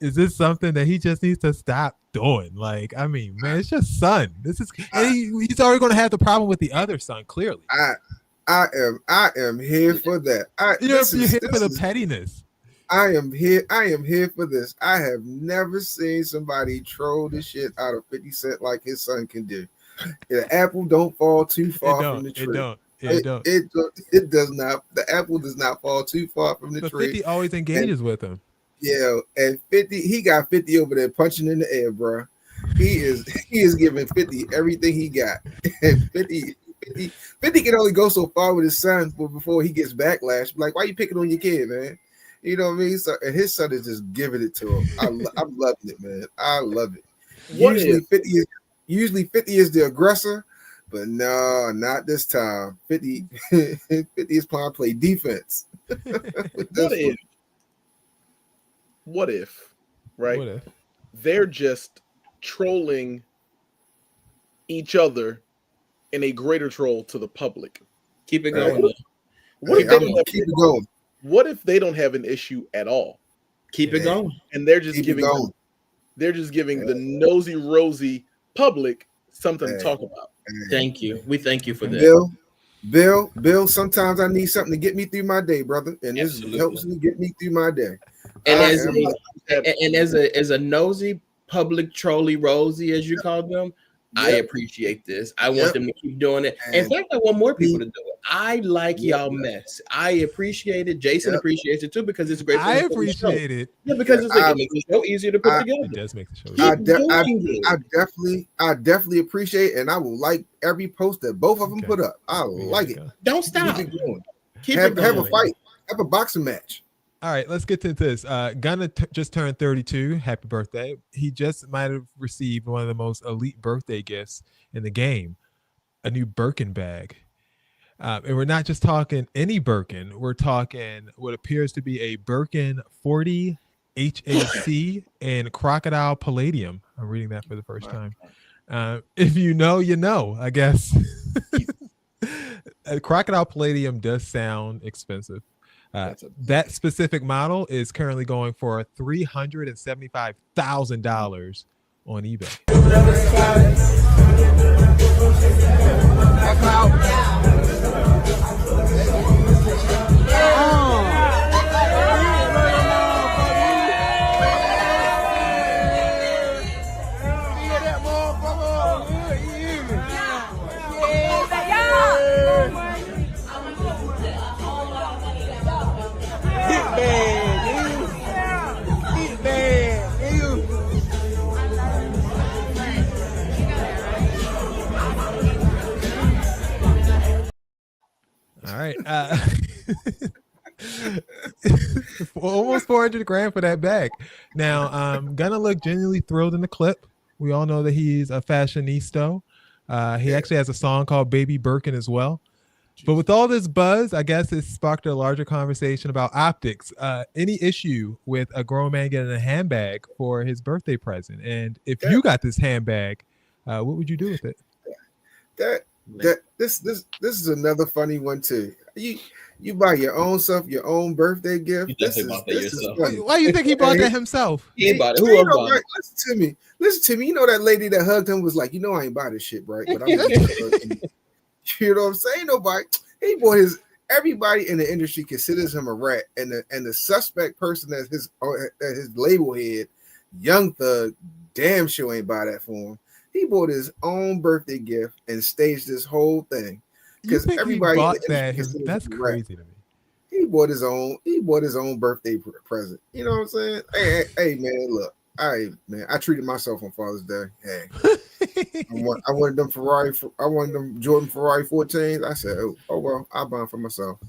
Is this something that he just needs to stop doing? Like, I mean, man, it's just son. This is he's already going to have the problem with the other son. Clearly, I am here for that. You're here for the pettiness. I am here for this. I have never seen somebody troll the shit out of 50 Cent like his son can do. The apple don't fall too far from the tree. It does not. The apple does not fall too far from the tree. 50 always engages with him. Yeah, and 50, he got 50 over there punching in the air, bro. He is giving 50 everything he got. And 50 50 can only go so far with his son before he gets backlash. Like, why you picking on your kid, man? You know what I mean? So, and his son is just giving it to him. I'm loving it, man. I love it. Usually 50 is the aggressor, but no, not this time. 50 is trying to play defense. What if, right? What if? They're just trolling each other in a greater troll to the public. Keep it going. What if they don't keep it going? What if they don't have an issue at all? Keep it going. And they're just giving the nosy rosy public something to talk about. Thank you. We thank you for that. Bill, sometimes I need something to get me through my day, brother. And this helps me get me through my day. And as a nosy public trolley rosy, as you call them, I appreciate this. I want them to keep doing it. In fact, I want more people to do it. I like y'all mess. I appreciate it. Jason appreciates it too because it's great. I appreciate it. Yeah, because it's like it makes the show easier to put together. It does make the show easier. I definitely appreciate it, and I will like every post that both of them put up. I like it. Don't stop. Keep it going. Keep it going. Have a fight. Have a boxing match. All right, let's get to this. Gunna just turned 32. Happy birthday. He just might have received one of the most elite birthday gifts in the game, a new Birkin bag. And we're not just talking any Birkin. We're talking what appears to be a Birkin 40 HAC and crocodile palladium. I'm reading that for the first time. If you know, you know, I guess. Crocodile palladium does sound expensive. That specific model is currently going for $375,000 on eBay. All right. Almost 400 grand for that bag. Now, Gunna looked genuinely thrilled in the clip. We all know that he's a fashionista. He actually has a song called Baby Birkin as well. But with all this buzz, I guess it sparked a larger conversation about optics. Any issue with a grown man getting a handbag for his birthday present? And if you got this handbag, what would you do with it? This is another funny one too. You buy your own stuff, your own birthday gift. This is funny. Why do you think he bought that himself? He bought it. Who else bought it? Listen to me. You know that lady that hugged him was like, I ain't buy this shit, right? But I'm you know what I'm saying? Nobody. He bought his. Everybody in the industry considers him a rat, and the suspect person as his label head, Young Thug, damn sure ain't buy that for him. He bought his own birthday gift and staged this whole thing because everybody bought that. That's crazy to me. He bought his own birthday present. You know what I'm saying? Hey, man, look. I treated myself on Father's Day. Hey, I wanted them Jordan Ferrari 14s. I said, oh well, I'll buy them for myself.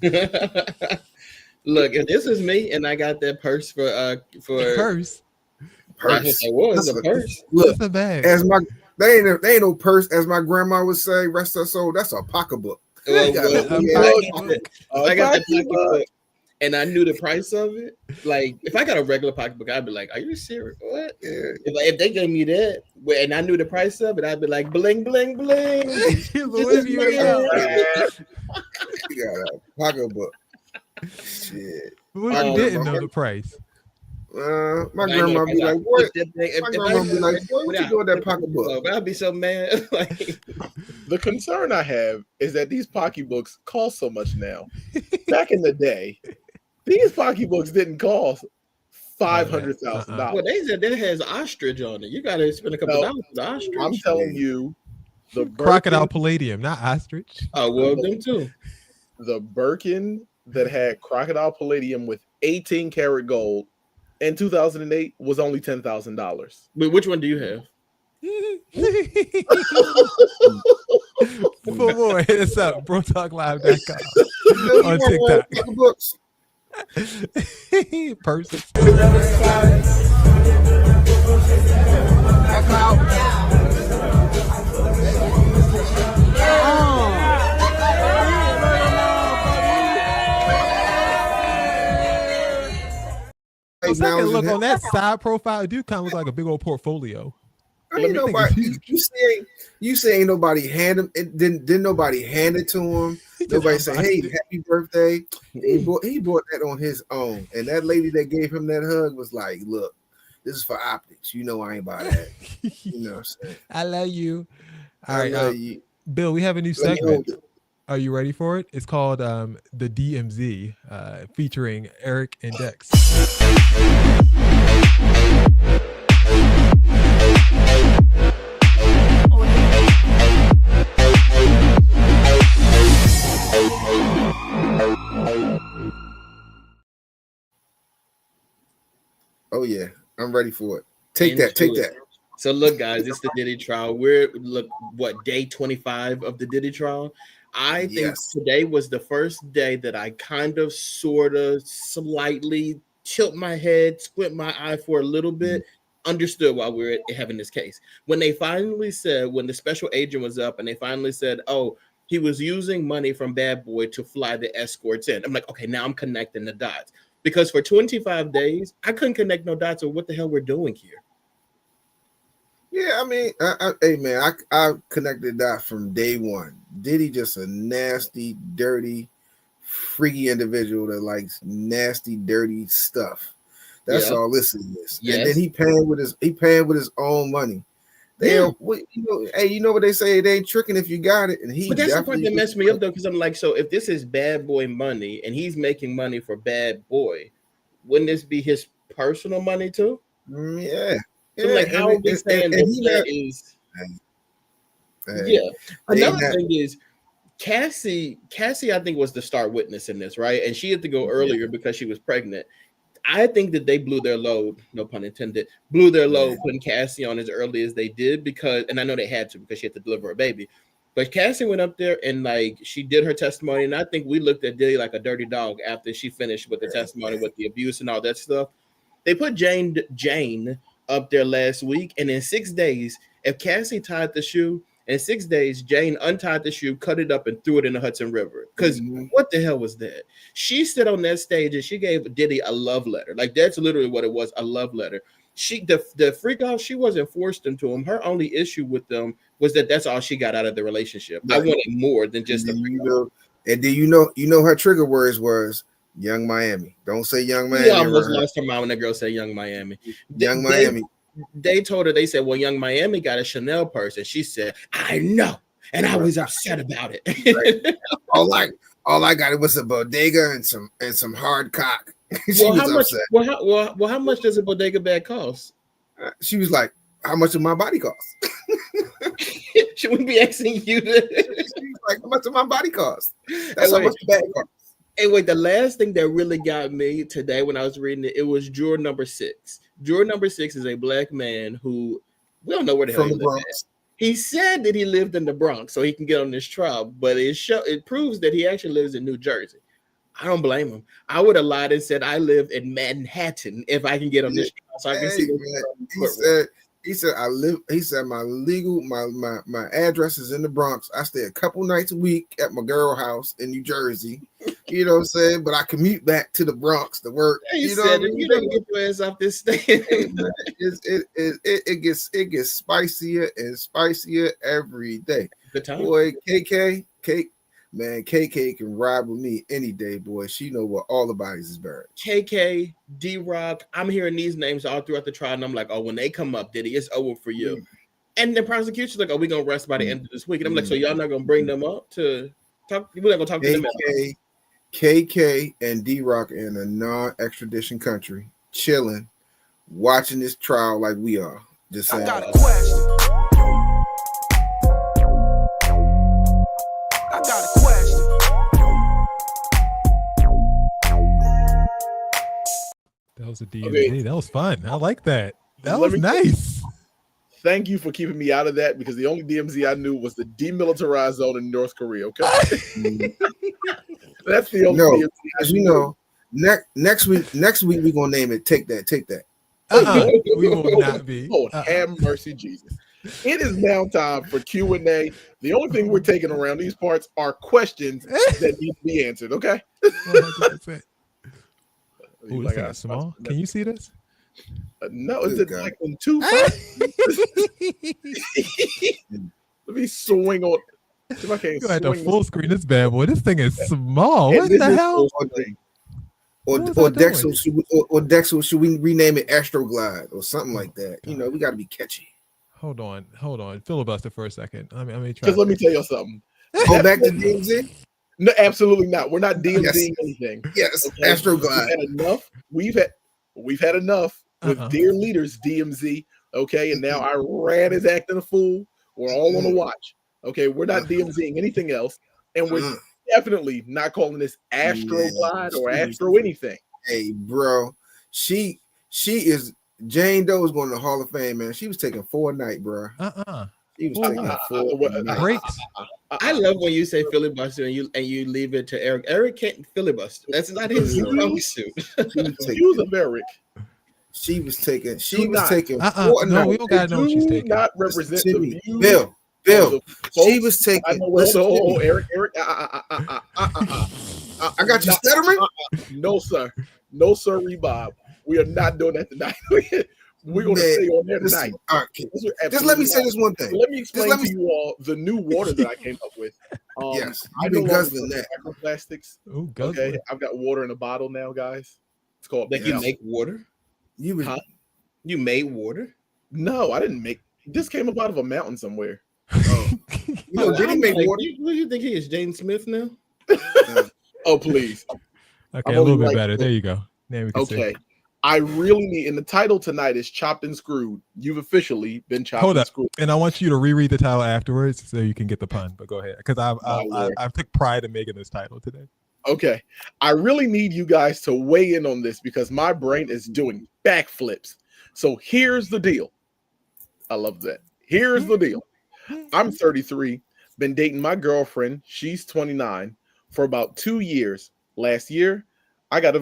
Look, and this is me, and I got that purse for purse. It was a purse. Look, that's a bag. They ain't no purse, as my grandma would say. Rest her soul. That's a pocketbook. I got the pocketbook, and I knew the price of it. Like, if I got a regular pocketbook, I'd be like, "Are you serious? What?" Yeah. If they gave me that, and I knew the price of it, I'd be like, "Bling, bling, bling." You got a pocketbook. Shit. What if you didn't know the price? My grandma be like, "What?" My grandma be like, "What you doing with that pocketbook?" I'd be so mad. The concern I have is that these pocketbooks cost so much now. Back in the day, these pocketbooks didn't cost $500,000. Well, they said that has ostrich on it. You got to spend a couple dollars for the ostrich. I'm telling you, the crocodile palladium, not ostrich. Oh, well, them too. The Birkin that had crocodile palladium with 18 karat gold in 2008 was only $10,000. But which one do you have? For more, hit us up, BroTalkLive.com on TikTok. Books. Person. So second look on that side profile, it do kind of look like a big old portfolio. Ain't nobody, you say ain't nobody hand him. Didn't nobody hand it to him. Nobody say, "Hey, happy birthday." He bought that on his own, and that lady that gave him that hug was like, "Look, this is for optics. You know I ain't buy that." You know what I'm saying? I love you. All right, Bill, we have a new segment. Are you ready for it? It's called the DMZ, featuring Eric and Dex. Oh yeah, I'm ready for it. Take that. So look, guys, it's the Diddy trial. We're day 25 of the Diddy trial. I think today was the first day that I kind of, sort of, slightly tilt my head, squint my eye for a little bit, understood why we're having this case. When they finally said, when the special agent was up and they finally said, oh, he was using money from Bad Boy to fly the escorts in. I'm like, okay, now I'm connecting the dots. Because for 25 days, I couldn't connect no dots of what the hell we're doing here. Yeah, I mean, hey man, I connected that from day one. Diddy just a nasty, dirty, freaky individual that likes nasty, dirty stuff. That's all this is. Yes. And then he paying with his own money. Hey, you know what they say? They ain't tricking if you got it. And but that's the part that messed me up though, because I'm like, so if this is Bad Boy money and he's making money for Bad Boy, wouldn't this be his personal money too? Yeah. So like, how are we saying that is? Another thing is Cassie, I think, was the star witness in this, right? And she had to go earlier because she was pregnant. I think that they blew their load, no pun intended, putting Cassie on as early as they did because, and I know they had to because she had to deliver a baby. But Cassie went up there and like she did her testimony, and I think we looked at Diddy like a dirty dog after she finished with the testimony with the abuse and all that stuff. They put Jane up there last week, and in 6 days, if Cassie tied the shoe, in 6 days, Jane untied the shoe, cut it up, and threw it in the Hudson River. Because what the hell was that? She stood on that stage and she gave Diddy a love letter. Like that's literally what it was, a love letter. The freak out, she wasn't forced into him. Her only issue with them was that that's all she got out of the relationship. I wanted more than just the freak out. And then you know her trigger words was Young Miami. Don't say Young Miami. Yeah, I almost lost her mind when that girl said Young Miami. Miami. They told her, they said, well, Young Miami got a Chanel purse. And she said, I know. And I was upset about it. Right. all I got was a bodega and some hard cock. She was upset. How much does a bodega bag cost? She was like, how much of my body cost? She wouldn't be asking you to. She's like, how much of my body cost? That's how much the bag cost. Hey, wait, the last thing that really got me today when I was reading it, it was juror number 6. Juror number 6 is a black man who, we don't know where the hell he lived at. He said that he lived in the Bronx so he can get on this trial, but it proves that he actually lives in New Jersey. I don't blame him. I would have lied and said I live in Manhattan if I can get on this trial so I can see. He said my address is in the Bronx. I stay a couple nights a week at my girl house in New Jersey. You know what I'm saying? But I commute back to the Bronx to work. He said, you don't get your ass off this thing. It gets spicier and spicier every day. Good time. Boy, KK can ride with me any day, boy. She know what all the bodies is buried. KK, D-Rock, I'm hearing these names all throughout the trial, and I'm like, oh, when they come up, Diddy, it's over for you. And the prosecution's like, oh, we're going to rest by the end of this week. And I'm like, so y'all not going to bring them up to talk? We're not going to talk to them. KK and D-Rock in a non-extradition country, chilling, watching this trial like we are. Just saying. I got a question. That was a DMZ. Okay. That was fun. I like that. That was nice. Thank you for keeping me out of that because the only DMZ I knew was the demilitarized zone in North Korea. Okay, that's the only DMZ I as you know, next week we're gonna name it. Take that. We will not be. Lord, have mercy, Jesus. It is now time for Q&A. The only thing we're taking around these parts are questions that need to be answered. Okay. 100%. Ooh, this thing is small. Can you see this? No, is it like in 2 Let me swing on. If I can't You had to swing full screen this bad boy. This thing is small. What the hell? Or Dexel, should we rename it Astroglide or something like that? You know, we got to be catchy. Hold on. Filibuster for a second. I mean, because let me tell you something. Go back to DMZ. No, absolutely not. We're not DMZing anything. Yes, okay? Astroglide. We've had enough. We've had enough with dear leaders DMZ. Okay, and now Iran is acting a fool. We're all on the watch. Okay, we're not DMZing anything else, and we're definitely not calling this Astroglide or Astro anything. Hey, bro, she is Jane Doe is going to the Hall of Fame, man. She was taking 4 a night, bro. She was taking 4 a night. Breaks. I love when you say filibuster and you leave it to Eric. Eric can't filibuster. That's not his suit. Use of Eric. She was taking 4 a night. No, we don't gotta know what she's taking. Not represent the views. Bill. She was taking. Eric. I got you stuttering. No, sir. No, sir, Bob. We are not doing that tonight. We're going to stay on there tonight. Just let me say this one thing. Let me explain to you all the new water that I came up with. Yes, I I've been guzzling that. Microplastics. Ooh, okay, I've got water in a bottle now, guys. It's called. Like you make water? You made water? No, I didn't make. This came up out of a mountain somewhere. Did he make water? What do you think he is, Jane Smith now? Oh, please. Okay, a little bit better. There you go. Okay. I really need, and the title tonight is Chopped and Screwed. You've officially been chopped and screwed. And I want you to reread the title afterwards so you can get the pun. But go ahead, because I took pride in making this title today. Okay, I really need you guys to weigh in on this because my brain is doing backflips. So here's the deal. I love that. Here's the deal. I'm 33, been dating my girlfriend. She's 29 for about 2 years. Last year, I got a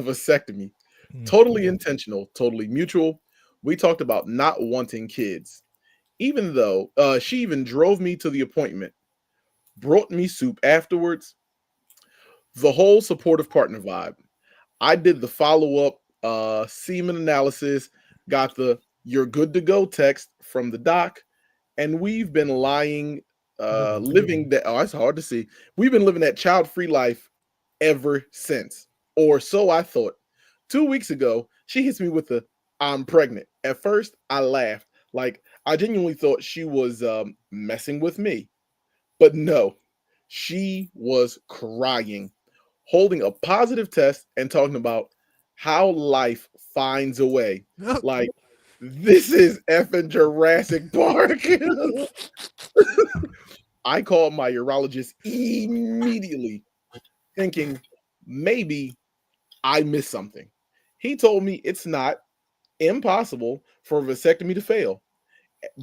vasectomy. Totally intentional, totally mutual. We talked about not wanting kids. Even though she even drove me to the appointment, brought me soup afterwards. The whole supportive partner vibe. I did the follow-up semen analysis, got the "you're good to go" text from the doc, and we've been living that. Oh, it's hard to see. We've been living that child-free life ever since, or so I thought. 2 weeks ago, she hits me with the "I'm pregnant." At first, I laughed, like I genuinely thought she was messing with me, but no, she was crying, holding a positive test, and talking about how life finds a way. Like, this is effing Jurassic Park. I called my urologist immediately, thinking maybe I missed something. He told me it's not impossible for a vasectomy to fail,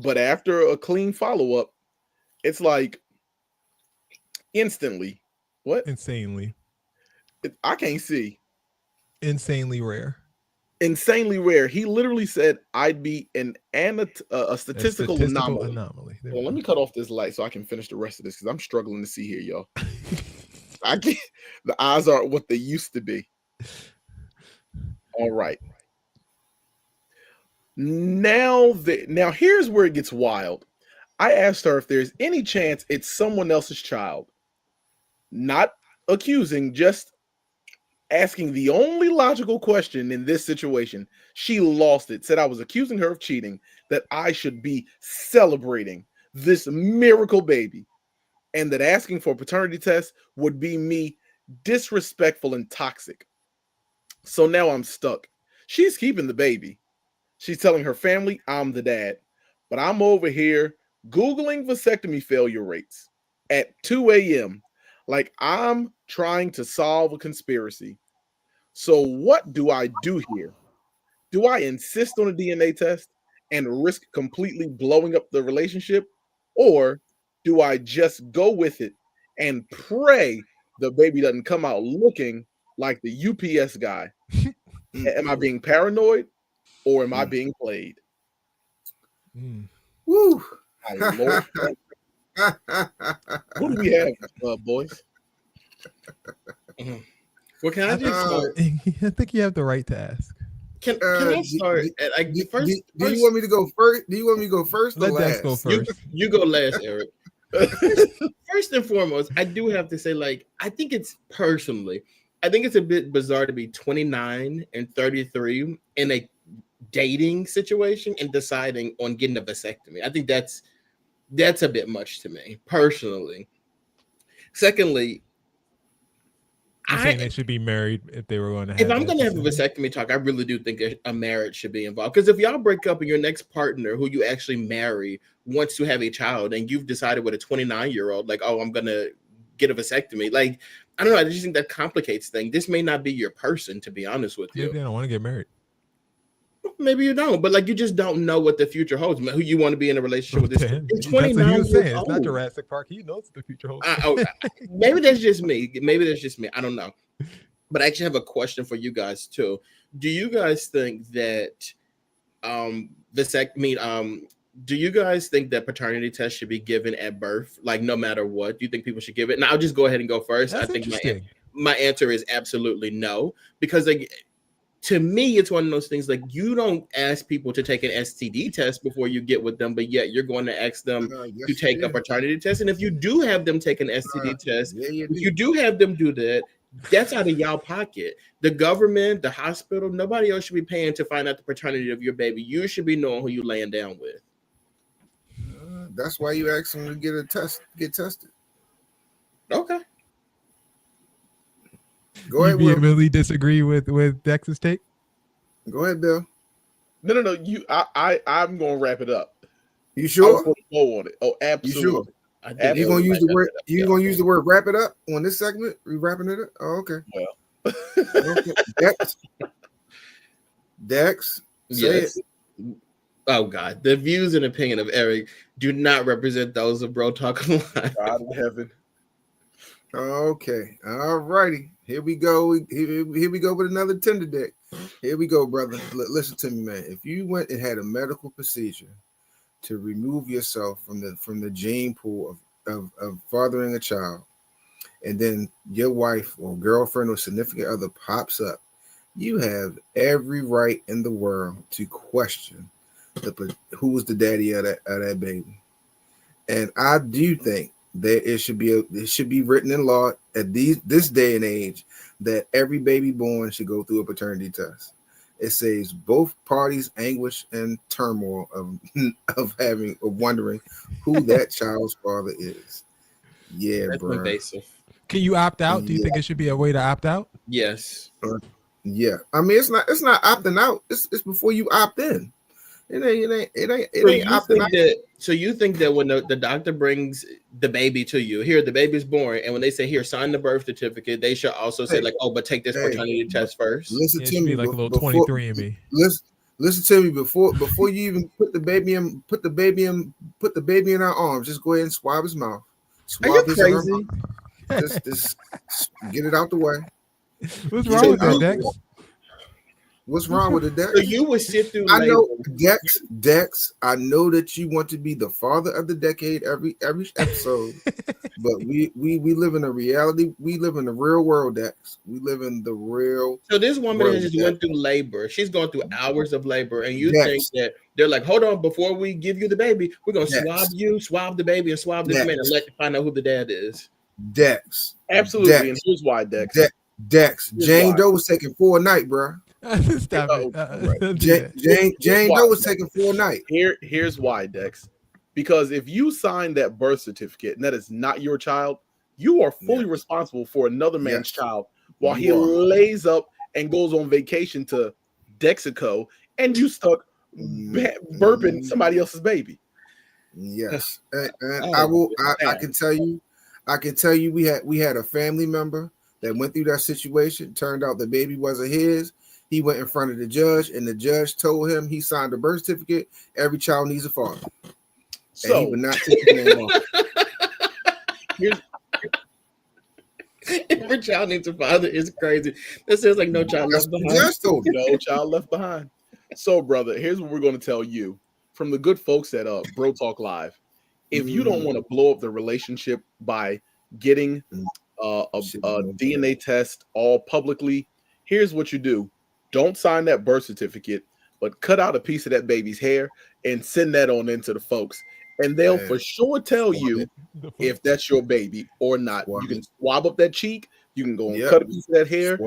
but after a clean follow-up, it's like instantly. What? Insanely. I can't see. Insanely rare. Insanely rare. He literally said I'd be a statistical anomaly. Well, let me cut off this light so I can finish the rest of this because I'm struggling to see here, y'all. I can't. The eyes aren't what they used to be. All right. Now here's where it gets wild. I asked her if there's any chance it's someone else's child. Not accusing, just asking the only logical question in this situation. She lost it, said I was accusing her of cheating, that I should be celebrating this miracle baby, and that asking for a paternity test would be me disrespectful and toxic. So now I'm stuck. She's keeping the baby. She's telling her family I'm the dad, but I'm over here Googling vasectomy failure rates at 2 a.m. like I'm trying to solve a conspiracy. So what do I do here? Do I insist on a DNA test and risk completely blowing up the relationship? Or do I just go with it and pray the baby doesn't come out looking like the UPS guy? Am I being paranoid or am I being played? Woo. My Lord. What do we have, boys? Well, can I just start? I think you have the right to ask. Can I start? Do you want me to go first? Do you want me to go first or Let last? Dex go first. You go last, Eric. First and foremost, I do have to say, like, I think it's a bit bizarre to be 29 and 33 in a dating situation and deciding on getting a vasectomy. I think that's a bit much to me personally. Secondly, I think they should be married if they were going to have. If I'm going to have a vasectomy talk, I really do think a marriage should be involved. Because if y'all break up and your next partner, who you actually marry, wants to have a child, and you've decided with a 29-year-old, like, oh, I'm going to get a vasectomy. Like, I don't know. I just think that complicates things. This may not be your person, to be honest with you. Maybe they don't want to get married. Maybe you don't, but like you just don't know what the future holds. Who you want to be in a relationship with? This 29 years old. It's not Jurassic Park. He knows what the future holds. Maybe that's just me. I don't know. But I actually have a question for you guys too. Do you guys think that do you guys think that paternity tests should be given at birth, like no matter what? Do you think people should give it? And I'll just go ahead and go first. That's I think my answer is absolutely no, because like, to me, it's one of those things like you don't ask people to take an STD test before you get with them, but yet you're going to ask them to take a paternity test. And if you do have them take an STD test, if you do have them do that, that's out of y'all pocket. The government, the hospital, nobody else should be paying to find out the paternity of your baby. You should be knowing who you're laying down with. That's why you ask them to get tested. Okay. Go ahead. You really disagree with Dex's take? Go ahead, Bill. No. I'm gonna wrap it up. You sure? Go on it. Oh, absolutely. You sure? You gonna use the word? You gonna use the word "wrap it up" on this segment? We wrapping it up? Oh, okay. Well, okay. Dex. Yes. Oh God, the views and opinion of Eric do not represent those of BroTalk Online. God in heaven. Okay. All righty. Here we go. Here we go with another Tinder deck. Here we go, brother. Listen to me, man. If you went and had a medical procedure to remove yourself from the gene pool of fathering a child, and then your wife or girlfriend or significant other pops up, you have every right in the world to question who's the daddy of that baby. And I do think that it should be written in law at this day and age that every baby born should go through a paternity test. It saves both parties anguish and turmoil of wondering who that child's father is. Yeah, that's bro. invasive. Can you opt out? Do you think it should be a way to opt out? Yes. Yeah. I mean, it's not opting out. It's before you opt in. It ain't opting out. So you think that when the doctor brings the baby to you, here the baby's born, and when they say here sign the birth certificate, they should also say like, oh, but take this paternity test first. Listen to me, like a little 23andMe. Listen to me before you even put the baby in our arms. Just go ahead and swab his mouth. Are you crazy? Just get it out the way. What's wrong with that, Dex? What's wrong with it, Dex? So you would sit through. I know, Dex. I know that you want to be the father of the decade every episode, but we live in a reality. We live in the real world, Dex. We live in the real. So this woman has just went through labor. She's going through hours of labor, and you think that they're like, hold on, before we give you the baby, we're gonna swab the baby, and swab this man, and let you find out who the dad is. Dex, absolutely. Dex. And here's why, Dex. Dex. Jane Doe was taking 4 nights, bro. Stop it. Jane Doe was taking 4 nights. Here's why, Dex. Because if you sign that birth certificate and that is not your child, you are fully responsible for another man's child while he lays up and goes on vacation to Dexico, and you stuck burping somebody else's baby. Yes, and I can tell you, we had a family member that went through that situation. Turned out the baby wasn't his. He went in front of the judge, and the judge told him he signed a birth certificate. Every child needs a father. So and he would not take his name off. Every child needs a father is crazy. That sounds like No Child Left Behind. No Child Left Behind. So, brother, here's what we're going to tell you from the good folks at BroTalk Live. If you don't want to blow up the relationship by getting a DNA test all publicly, here's what you do. Don't sign that birth certificate, but cut out a piece of that baby's hair and send that on into the folks. And they'll for sure tell you if that's your baby or not. You can swab up that cheek. You can go and cut a piece of that hair,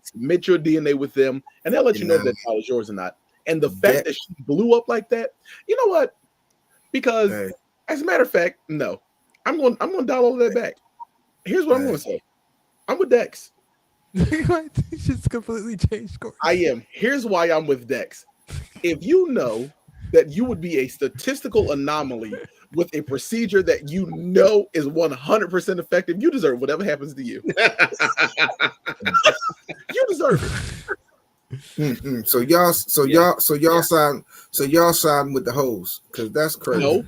submit your DNA with them, and they'll let you know if that child is yours or not. And the fact that she blew up like that, you know what? Because as a matter of fact, no, I'm going to dial all that back. Here's what I'm going to say. I'm with Dex. Just completely changed course. I am. Here's why I'm with Dex. If you know that you would be a statistical anomaly with a procedure that you know is 100% effective, you deserve whatever happens to you. You deserve it. So y'all sign with the hoes because that's crazy. No,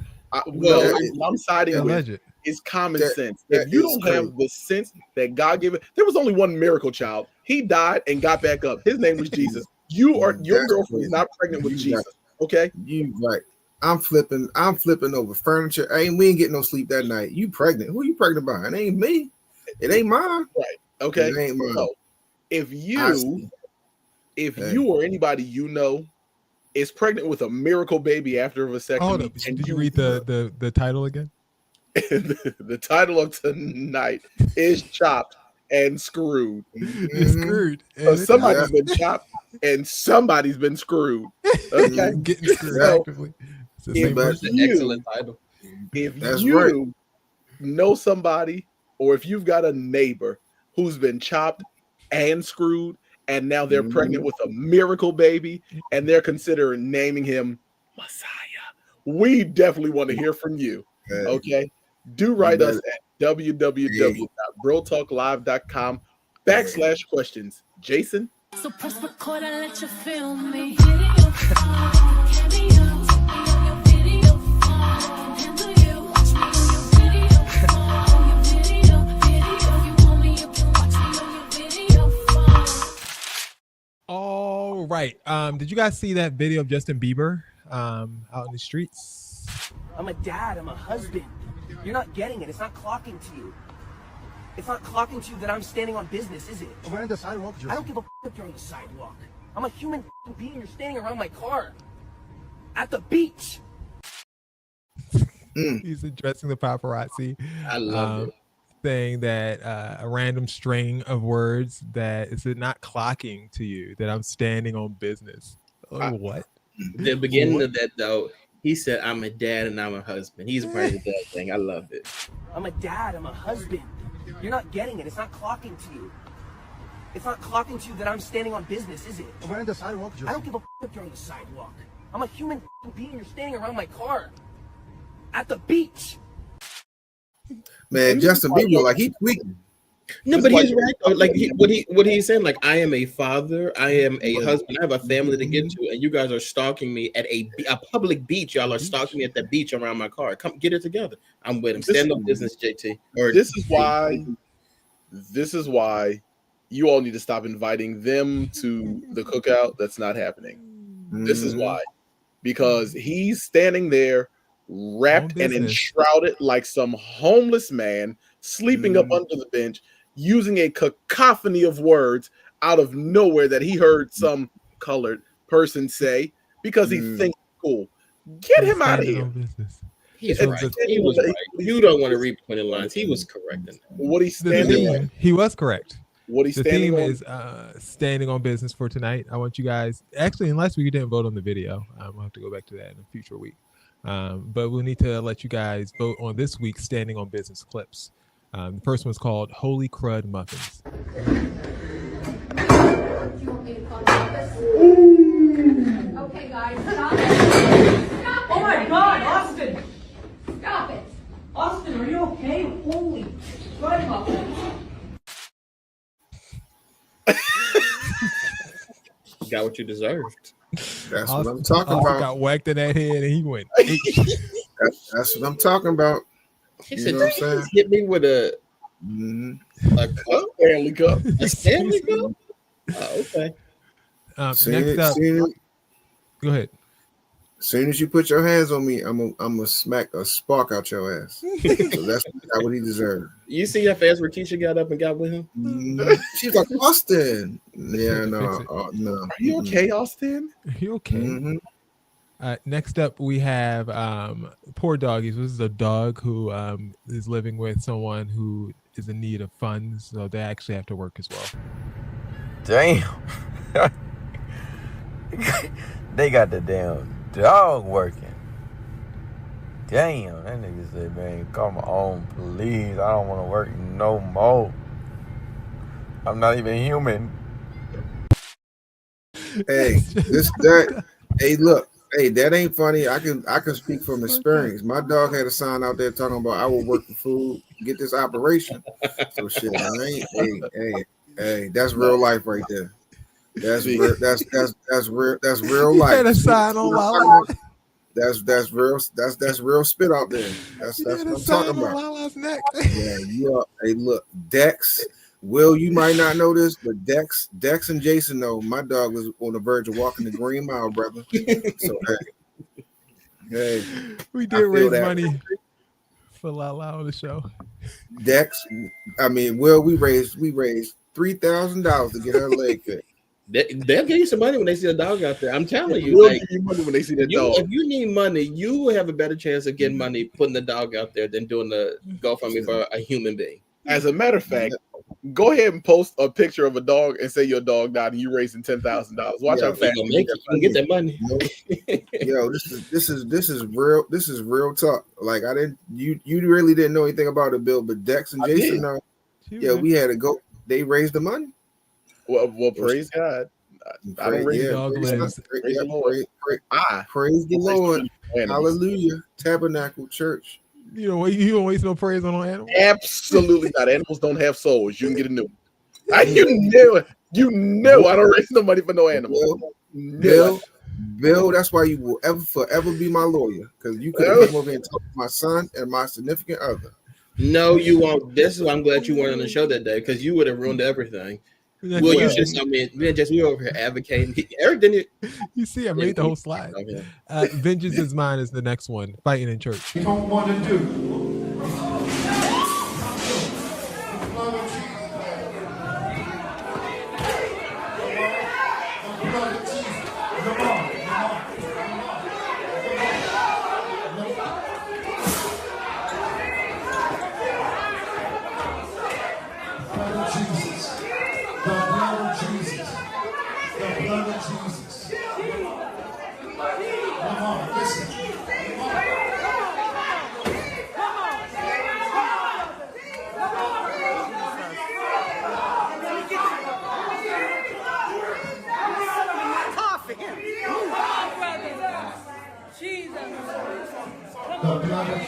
I'm siding with is common sense. If you don't have the sense that God gave it, there was only one miracle child. He died and got back up. His name was Jesus. Your girlfriend is not pregnant with Jesus. Okay, you right. I'm flipping over furniture. We ain't getting no sleep that night. You pregnant? Who you pregnant by? It ain't me. It ain't mine. Right. Okay. It ain't mine. So if you or anybody you know is pregnant with a miracle baby after a vasectomy, Hold up. Did you read the title again? The title of tonight is Chopped and Screwed. It's screwed. So somebody's been chopped and somebody's been screwed. Okay, getting screwed actively. That's an excellent title. If you know somebody, or if you've got a neighbor who's been chopped and screwed, and now they're pregnant with a miracle baby, and they're considering naming him Messiah, we definitely want to hear from you. Okay, do write us at www.brotalklive.com/questions. Jason. So press record and let you feel me. All right. Did you guys see that video of Justin Bieber out in the streets? I'm a dad. I'm a husband. You're not getting it. It's not clocking to you. It's not clocking to you that I'm standing on business, is it? We're on the sidewalk. I don't give a if you're on the sidewalk. I'm a human being. You're standing around my car at the beach. He's addressing the paparazzi. I love it. Saying that a random string of words that is it not clocking to you that I'm standing on business. What? The beginning of that though, he said, "I'm a dad and I'm a husband." He's a part of the dad thing. I love it. I'm a dad. I'm a husband. You're not getting it. It's not clocking to you. It's not clocking to you that I'm standing on business, is it? We're on the sidewalk. I don't give a if you're on the sidewalk. I'm a human being. You're standing around my car at the beach. Man, Justin Bieber, like he tweaking. No, but he's right though. Like what he's saying, like I am a father, I am a husband, I have a family to get to, and you guys are stalking me at a public beach. Y'all are stalking me at the beach around my car. Come get it together. I'm with him. Stand up business, JT. This is why you all need to stop inviting them to the cookout. That's not happening. This is why, because he's standing there wrapped and enshrouded like some homeless man sleeping up under the bench, using a cacophony of words out of nowhere that he heard some colored person say because he thinks cool. Get him out of here. He's right. He was right. You don't want to read between the lines. He was correct in that. What he's standing on. He was correct. What he's standing on is standing on business for tonight. I want you guys, actually, unless we didn't vote on the video, we'll have to go back to that in a future week. But we'll need to let you guys vote on this week's standing on business clips. The first one's called Holy Crud Muffins. Okay, guys, stop it. Stop it. Oh my God, Austin! Stop it. Austin, are you okay? Holy crud muffins. got what you deserved. That's what I'm talking about. Got whacked in that head and he went. That's what I'm talking about. He You said, know what I'm "Did you saying? just hit me with a cup, Stanley Cup, a Stanley Cup." Oh, okay. Next up, go ahead. As soon as you put your hands on me, I'm gonna smack a spark out your ass. So that's what he deserved. You see how fast Rakeisha got up and got with him? She's like, Austin. Yeah, no. Are you okay, Austin? Are you okay? Mm-hmm. Next up, we have poor doggies. This is a dog who is living with someone who is in need of funds, so they actually have to work as well. Damn. They got the damn dog working. Damn, that nigga said, man, come on, please. I don't want to work no more. I'm not even human. Hey, hey, look, hey, that ain't funny. I can speak from experience. My dog had a sign out there talking about I will work for food, get this operation. So shit, hey, that's real life right there. That's real. That's real life. Had a sign on Lala. That's real spit out there. That's what I'm talking about. Lala's neck. Yeah, you are. Hey, look, Dex. Will, you might not know this, but Dex and Jason know my dog was on the verge of walking the Green Mile, brother. So hey, we did raise money for Lala on the show. Dex, Will, we raised $3,000 to get her leg fit. They'll give you some money when they see a dog out there. I'm telling you, They'll give you money when they see that dog. If you need money, you will have a better chance of getting money putting the dog out there than doing the GoFundMe for a human being. As a matter of fact, go ahead and post a picture of a dog and say your dog died and you raising $10,000. Watch how fast you can get that money. Yo, this is real. This is real talk. Like you really didn't know anything about it, Bill, but Dex and Jason know. Yeah, we had to go. They raised the money. Well, praise God. I don't raise dog legs. Praise the Lord. Hallelujah. Tabernacle Church. You don't waste no praise on animals. Absolutely not. Animals don't have souls. You can get a new one. You know I don't raise no money for no animal. Bill, that's why you will forever be my lawyer, because you could have come over and talk to my son and my significant other. No, you won't. This is why I'm glad you weren't on the show that day, because you would have ruined everything. Well, you just, we were over here advocating. Eric didn't. You see, I made the whole slide. Vengeance is Mine is the next one. Fighting in church. You don't want to do.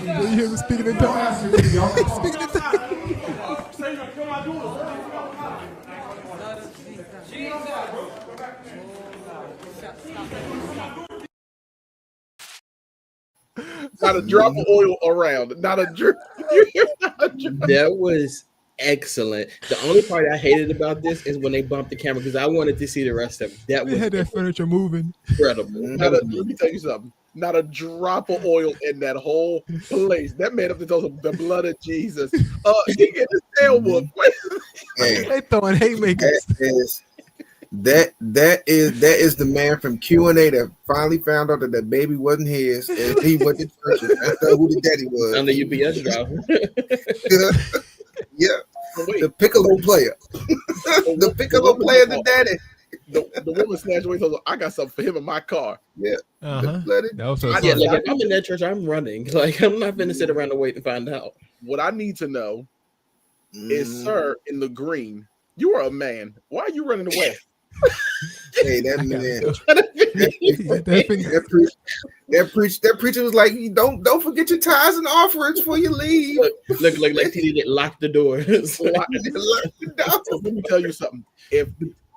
You hear me speaking in tongues? Speaking in tongues. Not a drop of oil around. Not a drip. That was excellent. The only part I hated about this is when they bumped the camera, because I wanted to see the rest of it. That They had that furniture moving. incredible. Let me tell you something. Not a drop of oil in that whole place. That man up there tells him the blood of Jesus. He get his tail whooped. They throwing haymakers. That is the man from Q&A that finally found out that baby wasn't his, and he went to church. That's who the daddy was. I'm the UPS driver. Yeah, the piccolo player. The piccolo player, the daddy. The woman snatched away. So I got something for him in my car. Yeah. That was so If I'm in that church, I'm running. Like, I'm not gonna sit around and wait and find out. What I need to know is, sir, in the green, you are a man. Why are you running away? Hey, that preacher was like, don't forget your tithes and offerings before you leave. Look like TD didn't lock the doors. Let me tell you something.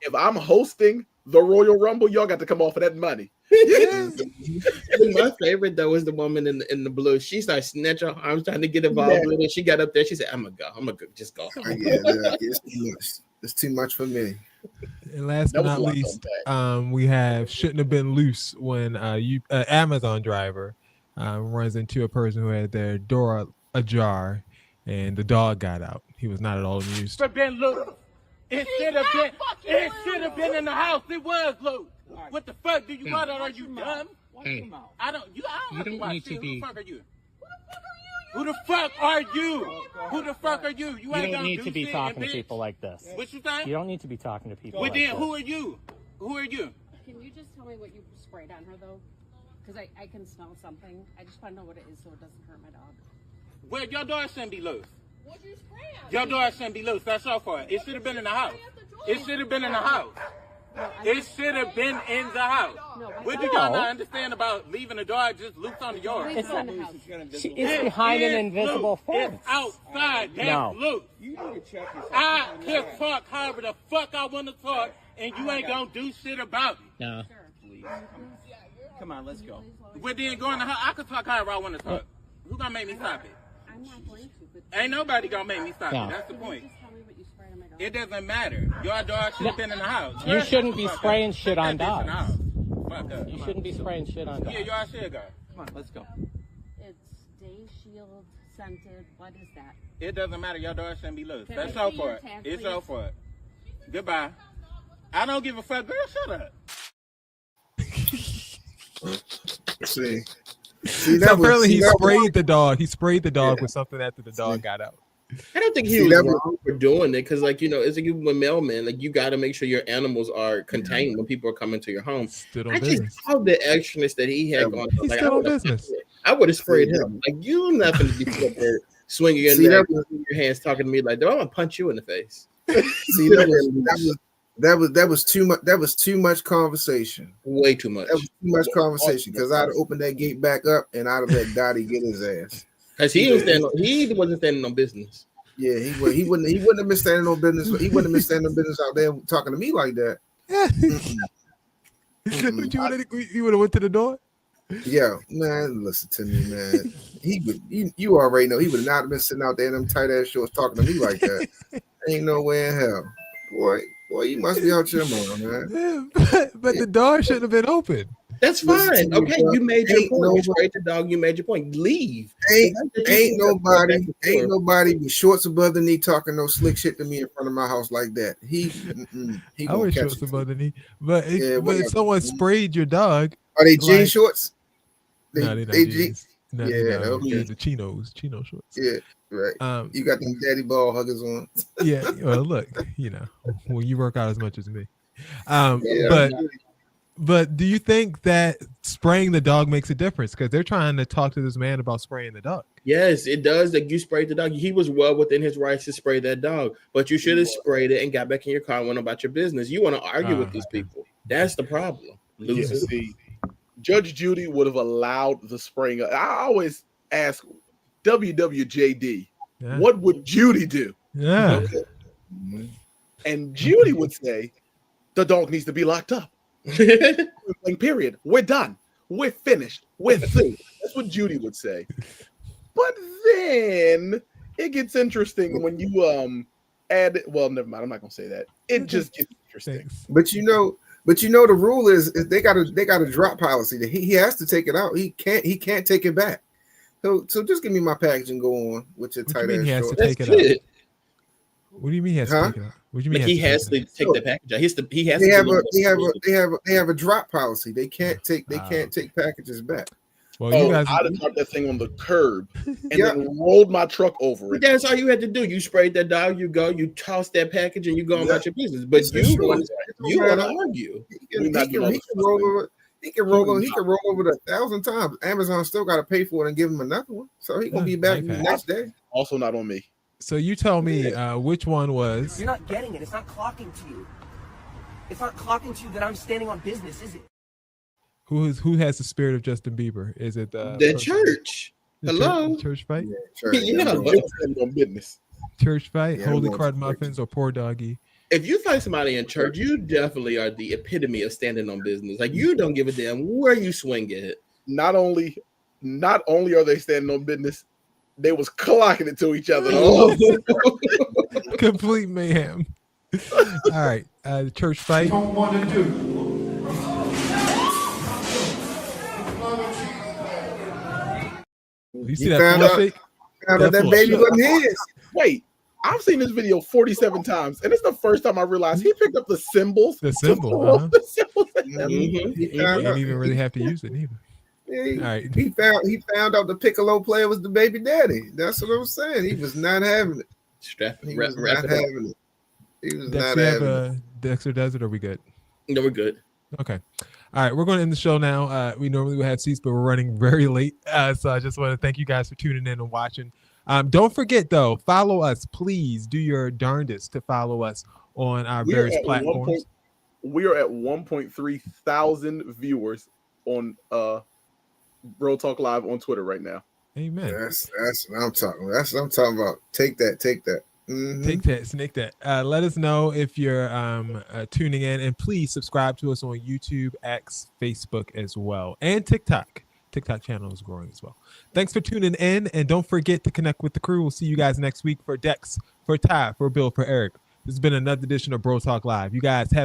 If I'm hosting the Royal Rumble, y'all got to come off of that money. My favorite though was the woman in the blue. She started snatching her arms trying to get involved with it. She got up there. She said, "I'm gonna go. Just go." It's too much for me. And last but not least, we have shouldn't have been loose when Amazon driver runs into a person who had their door ajar, and the dog got out. He was not at all amused. Been loose. It should have been in the house. It was loose. Right. What the fuck do you want? Are you dumb? Hey. I don't need to be. Who the fuck are you? Who the fuck are you? Who the fuck are you? You ain't don't need to be talking to people like this. What you saying? You don't need to be talking to people. Well, like then this. who are you? Who are you? Can you just tell me what you sprayed on her though? Because I can smell something. I just want to know what it is so it doesn't hurt my dog. Well, your dog shouldn't be loose. What you spray on? Your dog shouldn't be loose. That's all for it. It should have been in the house. It should have been in the house. It should have been in the house. What do y'all not understand about leaving a dog just loose on the yard? It's in the house. It's behind an invisible fence. It's outside. That's loose. I can talk however the fuck I want to talk, and you ain't gonna do shit about it. No. Come on, let's go. Well, then go in the house. I can talk however I want to talk. Who gonna make me stop it? I'm not going to. Ain't nobody gonna make me stop No. it. That's the point. Just tell me what you sprayed on my dog. It doesn't matter. Your dog should have been in the house. You shouldn't be Fuck spraying up. shit Put on that bitch in the dogs. house. Fuck up. You shouldn't be spraying shit on dogs. Yeah, y'all should go. Come on, let's go. It's Day Shield scented. What is that? It doesn't matter. Your dog shouldn't be loose. Can That's I all see for your it. tag, It's please? all for it. Goodbye. I don't give a fuck. Girl, shut up. See, So apparently he sprayed the dog. He sprayed the dog with something after the dog got out. I don't think he was wrong for doing it because, like, you know, it's like you with mailman. Like, you got to make sure your animals are contained when people are coming to your home. I just saw the extraness that he had going on. He's Like, still on business. I would have sprayed him. Like, you're not going to be up there swinging in there, your hands, talking to me like, "I'm gonna punch you in the face." See, that was too much. That was too much conversation. Way too much. That was too much conversation because I'd opened that gate back up and I'd have let Dottie get his ass. Because he wasn't standing on business. Yeah, he wouldn't have been standing on business. He wouldn't have been standing on business out there talking to me like that. You would have went to the door. Yeah, man, listen to me, man. He would. You already know he would not have been sitting out there in them tight ass shorts talking to me like that. Ain't no way in hell, boy. You must be out your mind, man. But the door shouldn't have been open. That's fine. Okay, you made your point. You sprayed the dog. You made your point. Leave. Ain't nobody with shorts above the knee talking no slick shit to me in front of my house like that. He I wear shorts above the kney, but if someone sprayed your dog, are they jean shorts? No, they're not jeans. No, okay. The chino shorts. Yeah, right. You got them daddy ball huggers on. Yeah, well, look, you know, when you work out as much as me. But do you think that spraying the dog makes a difference? Because they're trying to talk to this man about spraying the dog. Yes, it does. That you sprayed the dog. He was well within his rights to spray that dog, but you should have sprayed it and got back in your car and went about your business. You want to argue with these people? That's the problem. See, Judge Judy would have allowed the spraying. I always ask WWJD, what would Judy do? Yeah. Okay. And Judy would say, the dog needs to be locked up. Period. We're done. We're finished. We're through. That's what Judy would say. But then it gets interesting when you add. Well, never mind. I'm not gonna say that. It just gets interesting. But you know the rule is they got a drop policy that he has to take it out. He can't take it back. So just give me my package and go on with your tight ass. He has to take it out. What do you mean he has to take it out? What do you mean he has to take the package out? He has. They have a drop policy. They can't take packages back. Well, you guys, I'd have dropped that thing on the curb and then rolled my truck over it. That's all you had to do. You sprayed that dog. You go. You toss that package and you go about your business. But you want to argue. He can roll over it 1,000 times. Amazon still got to pay for it and give him another one. So he gonna be back the next day. Also not on me. So you tell me which one was. You're not getting it. It's not clocking to you. It's not clocking to you that I'm standing on business, is it? Who has the spirit of Justin Bieber? Is it the church? Hello, church fight. Yeah, business. Church fight. Holy Card Muffins or Poor Doggy. If you fight somebody in church, you definitely are the epitome of standing on business. Like you don't give a damn where you swing it. Not only are they standing on business, they was clocking it to each other. Complete mayhem. All right, the church fight. Don't want to do. You see that floor shake? That baby wasn't his. Wait, I've seen this video 47 times, and it's the first time I realized he picked up the symbols. The symbol. The symbols. He didn't even really have to use it either. Yeah, All right. He found out the piccolo player was the baby daddy. That's what I'm saying. He was not having it. He was not having it. He was not having it. Dexter does it, or are we good? No, we're good. Okay. All right, we're going to end the show now. We normally would have seats, but we're running very late. So I just want to thank you guys for tuning in and watching. Don't forget, though, follow us. Please do your darndest to follow us on our various platforms. We are at 1.3 thousand viewers on BroTalk Live on Twitter right now. Amen. That's what I'm talking. That's what I'm talking about. Take that. Mm-hmm. Take that, snake that. Let us know if you're tuning in, and please subscribe to us on YouTube, X, Facebook as well, and TikTok. TikTok channel is growing as well. Thanks for tuning in, and don't forget to connect with the crew. We'll see you guys next week. For Dex, for Ty, for Bill, for Eric. This has been another edition of BroTalk Live. You guys have